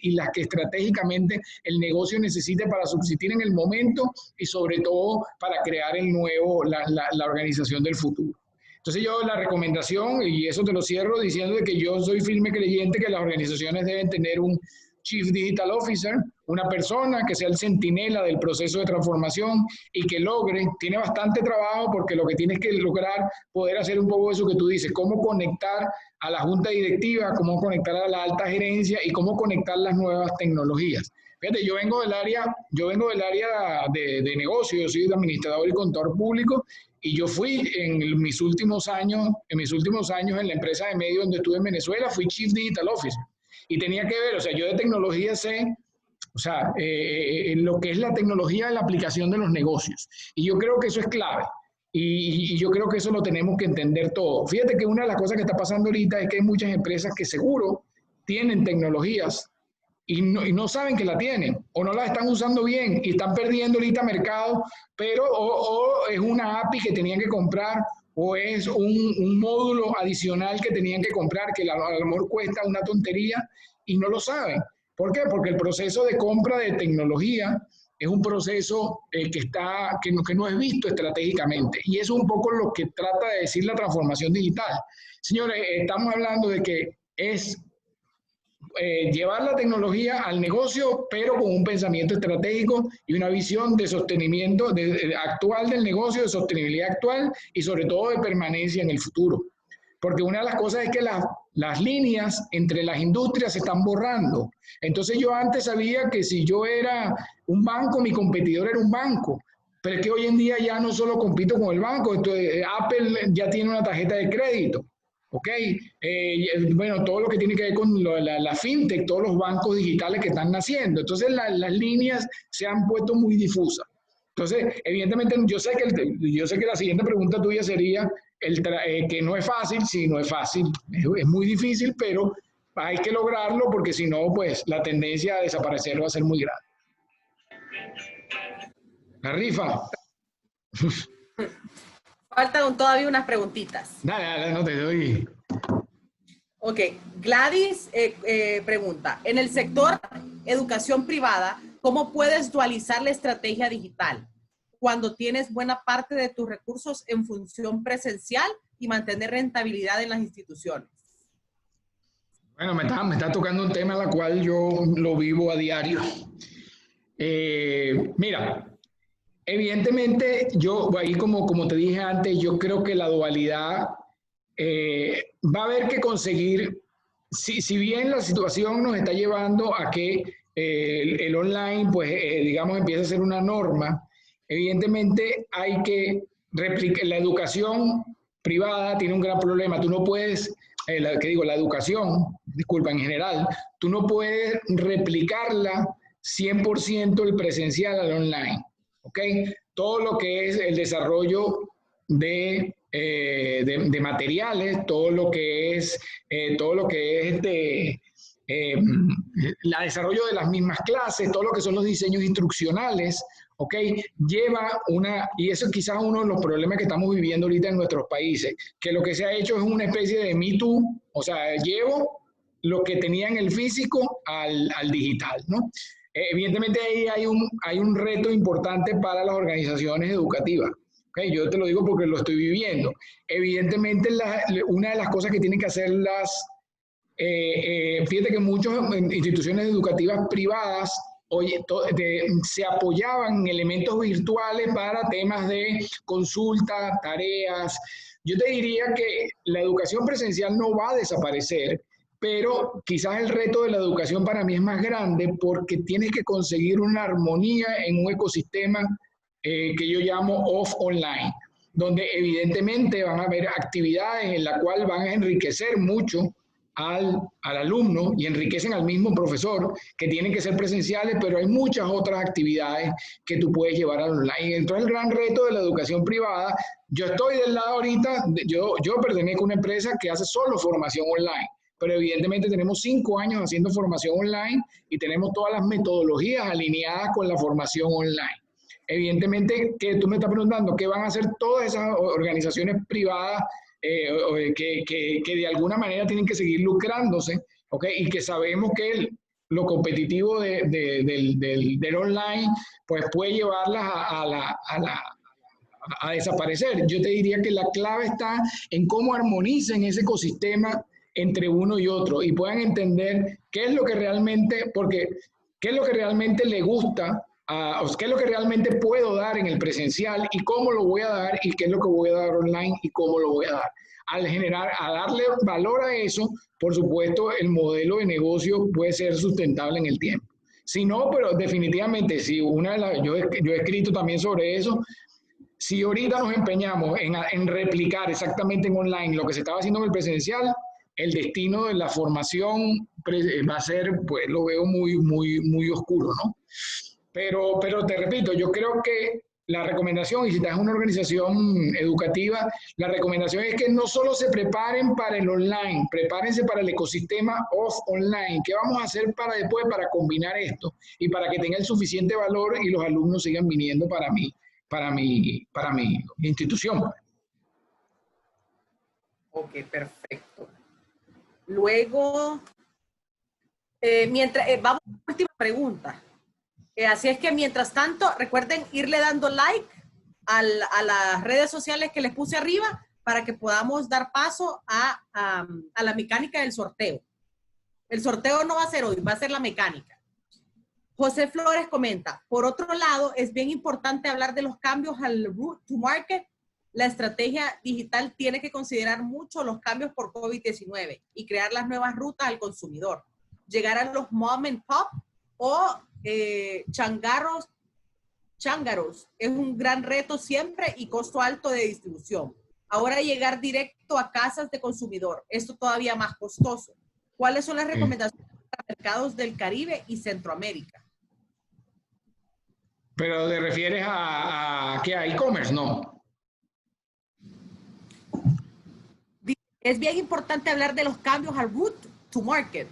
y las que estratégicamente el negocio necesite para subsistir en el momento y sobre todo para crear la organización del futuro. Entonces yo la recomendación, y eso te lo cierro diciendo de que yo soy firme creyente que las organizaciones deben tener un Chief Digital Officer, una persona que sea el centinela del proceso de transformación y que tiene bastante trabajo porque lo que tienes que lograr, poder hacer un poco eso que tú dices, cómo conectar a la junta directiva, cómo conectar a la alta gerencia y cómo conectar las nuevas tecnologías. Fíjate, yo vengo del área de negocio, yo soy administrador y contador público, y yo fui en mis últimos años en la empresa de medios donde estuve en Venezuela, fui Chief Digital Officer. Y tenía que ver, o sea, yo de tecnología sé, o sea, lo que es la tecnología de la aplicación de los negocios. Y yo creo que eso es clave. Y yo creo que eso lo tenemos que entender todo. Fíjate que una de las cosas que está pasando ahorita es que hay muchas empresas que seguro tienen tecnologías y no saben que la tienen o no la están usando bien y están perdiendo ahorita mercado, pero o es una API que tenían que comprar o es un módulo adicional que tenían que comprar que a lo mejor cuesta una tontería y no lo saben. ¿Por qué? Porque el proceso de compra de tecnología es un proceso que no es visto estratégicamente. Y eso es un poco lo que trata de decir la transformación digital. Señores, estamos hablando de que es llevar la tecnología al negocio, pero con un pensamiento estratégico y una visión de sostenimiento actual del negocio, de sostenibilidad actual y sobre todo de permanencia en el futuro. Porque una de las cosas es que las líneas entre las industrias se están borrando. Entonces yo antes sabía que si yo era un banco, mi competidor era un banco. Pero es que hoy en día ya no solo compito con el banco, entonces Apple ya tiene una tarjeta de crédito. ¿Ok? Bueno, todo lo que tiene que ver con la fintech, todos los bancos digitales que están naciendo. Entonces las líneas se han puesto muy difusas. Entonces, evidentemente, yo sé que la siguiente pregunta tuya sería que no es fácil, sí, no es fácil, es muy difícil, pero hay que lograrlo porque si no, pues la tendencia a desaparecer va a ser muy grande. La rifa. Faltan todavía unas preguntitas. Dale, no te doy. Ok, Gladys pregunta, en el sector educación privada, ¿cómo puedes dualizar la estrategia digital cuando tienes buena parte de tus recursos en función presencial y mantener rentabilidad en las instituciones? Bueno, me está tocando un tema en el cual yo lo vivo a diario. Mira, evidentemente yo, ahí como te dije antes, yo creo que la dualidad va a haber que conseguir, si bien la situación nos está llevando a que el online, pues digamos, empiece a ser una norma, evidentemente hay que replicar, la educación privada tiene un gran problema, tú no puedes, la educación, disculpa, en general, tú no puedes replicarla 100% el presencial al online, ¿ok? Todo lo que es el desarrollo de materiales, todo lo que es el desarrollo de las mismas clases, todo lo que son los diseños instruccionales, ¿ok? Lleva y eso es quizás uno de los problemas que estamos viviendo ahorita en nuestros países, que lo que se ha hecho es una especie de Me Too, o sea, llevo lo que tenía en el físico al digital, ¿no? Evidentemente ahí hay un reto importante para las organizaciones educativas. Okay, yo te lo digo porque lo estoy viviendo. Evidentemente, una de las cosas que tienen que hacer fíjate que muchas instituciones educativas privadas se apoyaban en elementos virtuales para temas de consulta, tareas. Yo te diría que la educación presencial no va a desaparecer, pero quizás el reto de la educación para mí es más grande porque tienes que conseguir una armonía en un ecosistema que yo llamo off-online, donde evidentemente van a haber actividades en las cuales van a enriquecer mucho al alumno y enriquecen al mismo profesor, que tienen que ser presenciales, pero hay muchas otras actividades que tú puedes llevar al online. Entonces el gran reto de la educación privada, yo estoy del lado ahorita, yo pertenezco a una empresa que hace solo formación online, pero evidentemente tenemos 5 años haciendo formación online y tenemos todas las metodologías alineadas con la formación online. Evidentemente, que tú me estás preguntando, ¿qué van a hacer todas esas organizaciones privadas que de alguna manera tienen que seguir lucrándose? ¿Okay? Y que sabemos que lo competitivo del online pues puede llevarlas a desaparecer. Yo te diría que la clave está en cómo armonicen ese ecosistema entre uno y otro y puedan entender qué es lo que realmente, porque qué es lo que realmente le gusta, qué es lo que realmente puedo dar en el presencial y cómo lo voy a dar y qué es lo que voy a dar online y cómo lo voy a dar. A darle valor a eso, por supuesto, el modelo de negocio puede ser sustentable en el tiempo. Si no, pero definitivamente, si yo he escrito también sobre eso, si ahorita nos empeñamos en replicar exactamente en online lo que se estaba haciendo en el presencial, el destino de la formación va a ser, pues lo veo muy oscuro, ¿no? Pero te repito, yo creo que la recomendación, y si estás en una organización educativa, la recomendación es que no solo se preparen para el online, prepárense para el ecosistema off-online. ¿Qué vamos a hacer para después para combinar esto y para que tenga el suficiente valor y los alumnos sigan viniendo para mi institución? Ok, perfecto. Luego, vamos a la última pregunta. Así es que mientras tanto, recuerden irle dando like a las redes sociales que les puse arriba para que podamos dar paso a la mecánica del sorteo. El sorteo no va a ser hoy, va a ser la mecánica. José Flores comenta, por otro lado, es bien importante hablar de los cambios al route to market. La estrategia digital tiene que considerar mucho los cambios por COVID-19 y crear las nuevas rutas al consumidor. Llegar a los mom and pop o changarros es un gran reto siempre y costo alto de distribución. Ahora llegar directo a casas de consumidor, esto todavía más costoso. ¿Cuáles son las recomendaciones para mercados del Caribe y Centroamérica? Pero te refieres a ¿qué? ¿A e-commerce? No. Es bien importante hablar de los cambios al route to market.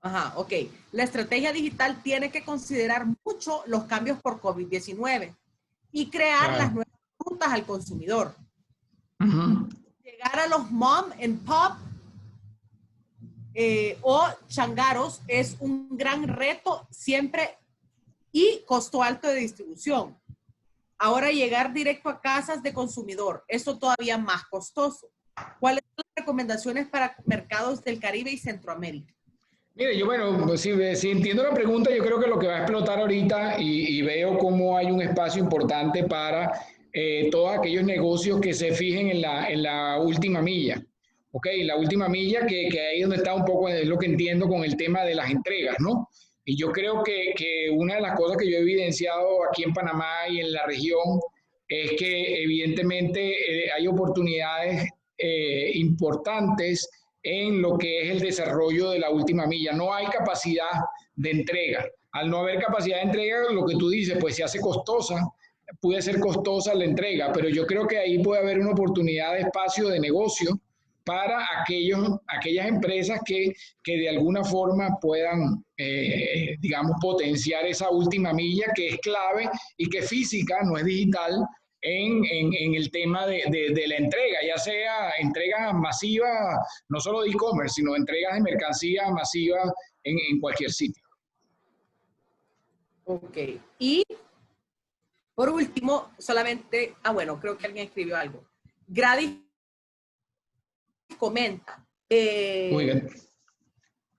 Ajá, ok. La estrategia digital tiene que considerar mucho los cambios por COVID-19 y crear las nuevas rutas al consumidor. Llegar a los mom and pop o changaros es un gran reto siempre y costo alto de distribución. Ahora llegar directo a casas de consumidor, eso todavía más costoso. ¿Cuáles son las recomendaciones para mercados del Caribe y Centroamérica? Mire, yo bueno, si entiendo la pregunta, yo creo que lo que va a explotar ahorita y veo cómo hay un espacio importante para todos aquellos negocios que se fijen en la última milla. Ok, la última milla que ahí es donde está un poco, es lo que entiendo con el tema de las entregas, ¿no? Y yo creo que una de las cosas que yo he evidenciado aquí en Panamá y en la región es que evidentemente hay oportunidades importantes en lo que es el desarrollo de la última milla. No hay capacidad de entrega. Al no haber capacidad de entrega, lo que tú dices, pues se hace costosa, puede ser costosa la entrega, pero yo creo que ahí puede haber una oportunidad de espacio de negocio para aquellas empresas que de alguna forma puedan, digamos, potenciar esa última milla que es clave y que es física, no es digital, en el tema de la entrega, ya sea entregas masivas, no solo de e-commerce, sino entregas de mercancía masiva en cualquier sitio. Ok. Y por último, solamente, bueno, creo que alguien escribió algo. Gradis comenta. Muy bien.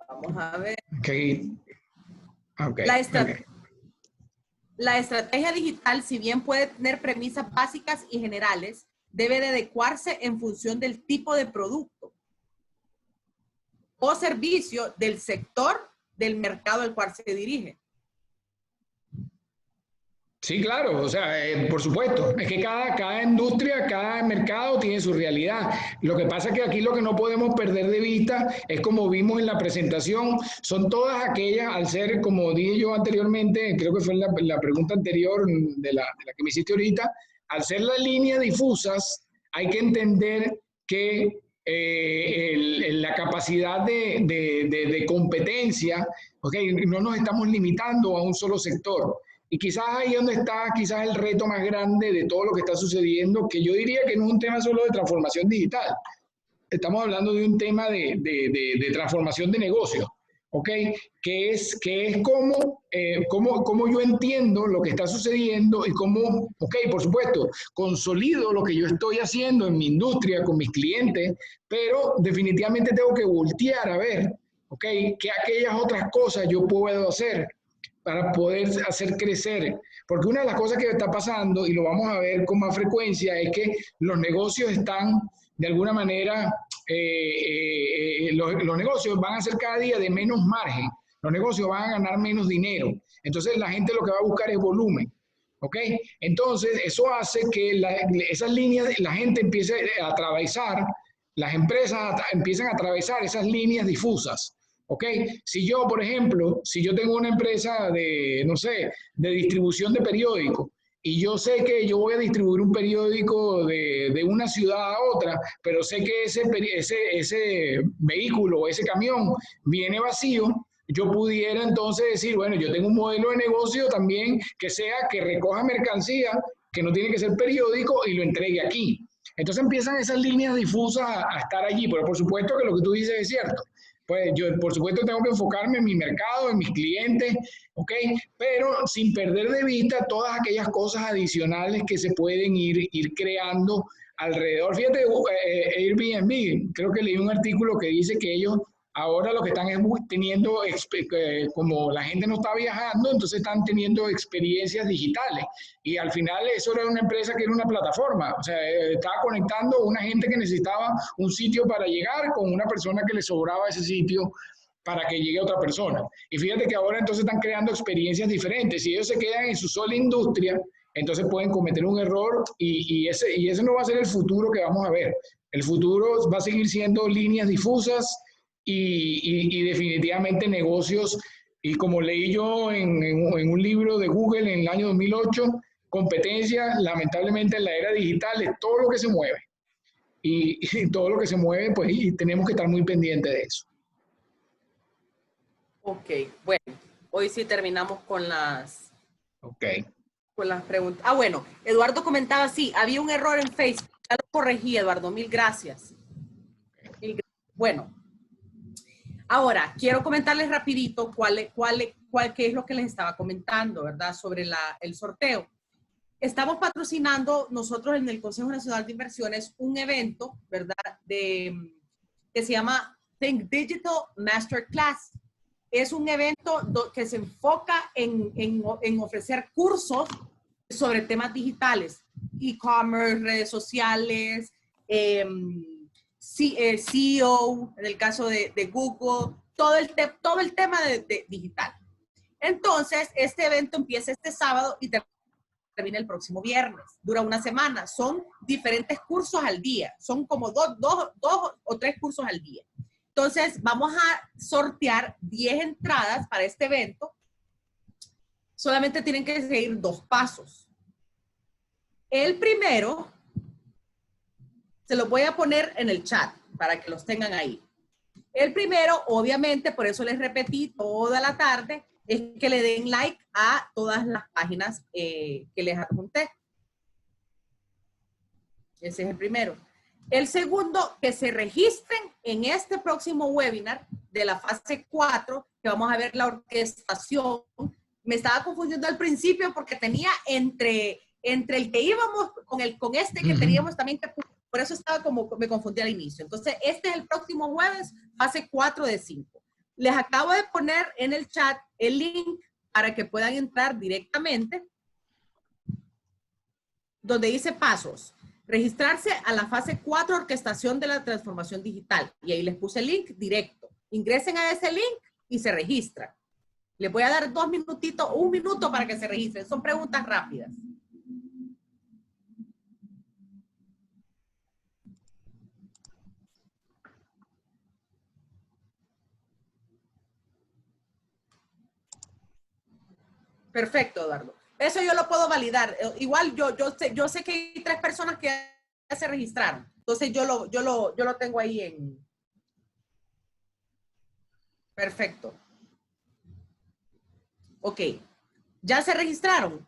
Vamos a ver. Okay. La estrategia digital, si bien puede tener premisas básicas y generales, debe de adecuarse en función del tipo de producto o servicio del sector del mercado al cual se dirige. Sí, claro, o sea, por supuesto, es que cada industria, cada mercado tiene su realidad. Lo que pasa es que aquí lo que no podemos perder de vista es, como vimos en la presentación, son todas aquellas, al ser, como dije yo anteriormente, creo que fue la pregunta anterior de la que me hiciste ahorita, al ser las líneas difusas, hay que entender que la capacidad de competencia, okay, no nos estamos limitando a un solo sector. Y quizás ahí es donde está quizás el reto más grande de todo lo que está sucediendo, que yo diría que no es un tema solo de transformación digital. Estamos hablando de un tema de transformación de negocio, ¿ok? Que es cómo yo entiendo lo que está sucediendo y cómo, ok, por supuesto, consolido lo que yo estoy haciendo en mi industria, con mis clientes, pero definitivamente tengo que voltear a ver, ok, qué aquellas otras cosas yo puedo hacer para poder hacer crecer. Porque una de las cosas que está pasando, y lo vamos a ver con más frecuencia, es que los negocios están, de alguna manera, los negocios van a ser cada día de menos margen. Los negocios van a ganar menos dinero. Entonces la gente lo que va a buscar es volumen. ¿Ok? Entonces eso hace que esas líneas, la gente empiece a atravesar, las empresas empiezan a atravesar esas líneas difusas. ¿Ok? Si yo, por ejemplo, si yo tengo una empresa de, no sé, de distribución de periódicos, y yo sé que yo voy a distribuir un periódico de una ciudad a otra, pero sé que ese vehículo o ese camión viene vacío, yo pudiera entonces decir, bueno, yo tengo un modelo de negocio también que sea que recoja mercancía, que no tiene que ser periódico, y lo entregue aquí. Entonces empiezan esas líneas difusas a estar allí, pero por supuesto que lo que tú dices es cierto. Pues yo, por supuesto, tengo que enfocarme en mi mercado, en mis clientes, ¿ok? Pero sin perder de vista todas aquellas cosas adicionales que se pueden ir creando alrededor. Fíjate, Airbnb, creo que leí un artículo que dice que ellos ahora lo que están es teniendo, como la gente no está viajando, entonces están teniendo experiencias digitales. Y al final eso era una empresa que era una plataforma, o sea, estaba conectando a una gente que necesitaba un sitio para llegar con una persona que le sobraba ese sitio para que llegue otra persona. Y fíjate que ahora entonces están creando experiencias diferentes. Si ellos se quedan en su sola industria, entonces pueden cometer un error y ese no va a ser el futuro que vamos a ver. El futuro va a seguir siendo líneas difusas, y definitivamente negocios, y como leí yo en un libro de Google en el año 2008, competencia, lamentablemente en la era digital, es todo lo que se mueve. Y todo lo que se mueve, pues y tenemos que estar muy pendientes de eso. Ok, bueno, hoy sí terminamos con las preguntas. Ah, bueno, Eduardo comentaba, sí, había un error en Facebook. Ya lo corregí, Eduardo, mil gracias. Bueno, ahora quiero comentarles rapidito qué es lo que les estaba comentando, ¿verdad? Sobre el sorteo. Estamos patrocinando nosotros en el Consejo Nacional de Inversiones un evento, ¿verdad? Que se llama Think Digital Masterclass. Es un evento que se enfoca en ofrecer cursos sobre temas digitales, e-commerce, redes sociales, SEO, en el caso de Google, todo el tema de digital. Entonces, este evento empieza este sábado y termina el próximo viernes. Dura una semana. Son diferentes cursos al día. Son como dos o tres cursos al día. Entonces, vamos a sortear 10 entradas para este evento. Solamente tienen que seguir 2 pasos. El primero, se los voy a poner en el chat para que los tengan ahí. El primero, obviamente, por eso les repetí toda la tarde, es que le den like a todas las páginas que les adjunté. Ese es el primero. El segundo, que se registren en este próximo webinar de la fase 4, que vamos a ver la orquestación. Me estaba confundiendo al principio porque tenía entre el que íbamos con este que teníamos también que... Por eso estaba como, me confundí al inicio. Entonces, este es el próximo jueves, fase 4 de 5. Les acabo de poner en el chat el link para que puedan entrar directamente donde dice pasos. Registrarse a la fase 4, orquestación de la transformación digital. Y ahí les puse el link directo. Ingresen a ese link y se registran. Les voy a dar 2 minutitos, 1 minuto para que se registren. Son preguntas rápidas. Perfecto, Eduardo. Eso yo lo puedo validar. Igual yo sé que hay 3 personas que ya se registraron. Entonces yo lo tengo ahí en... Perfecto. Ok. ¿Ya se registraron?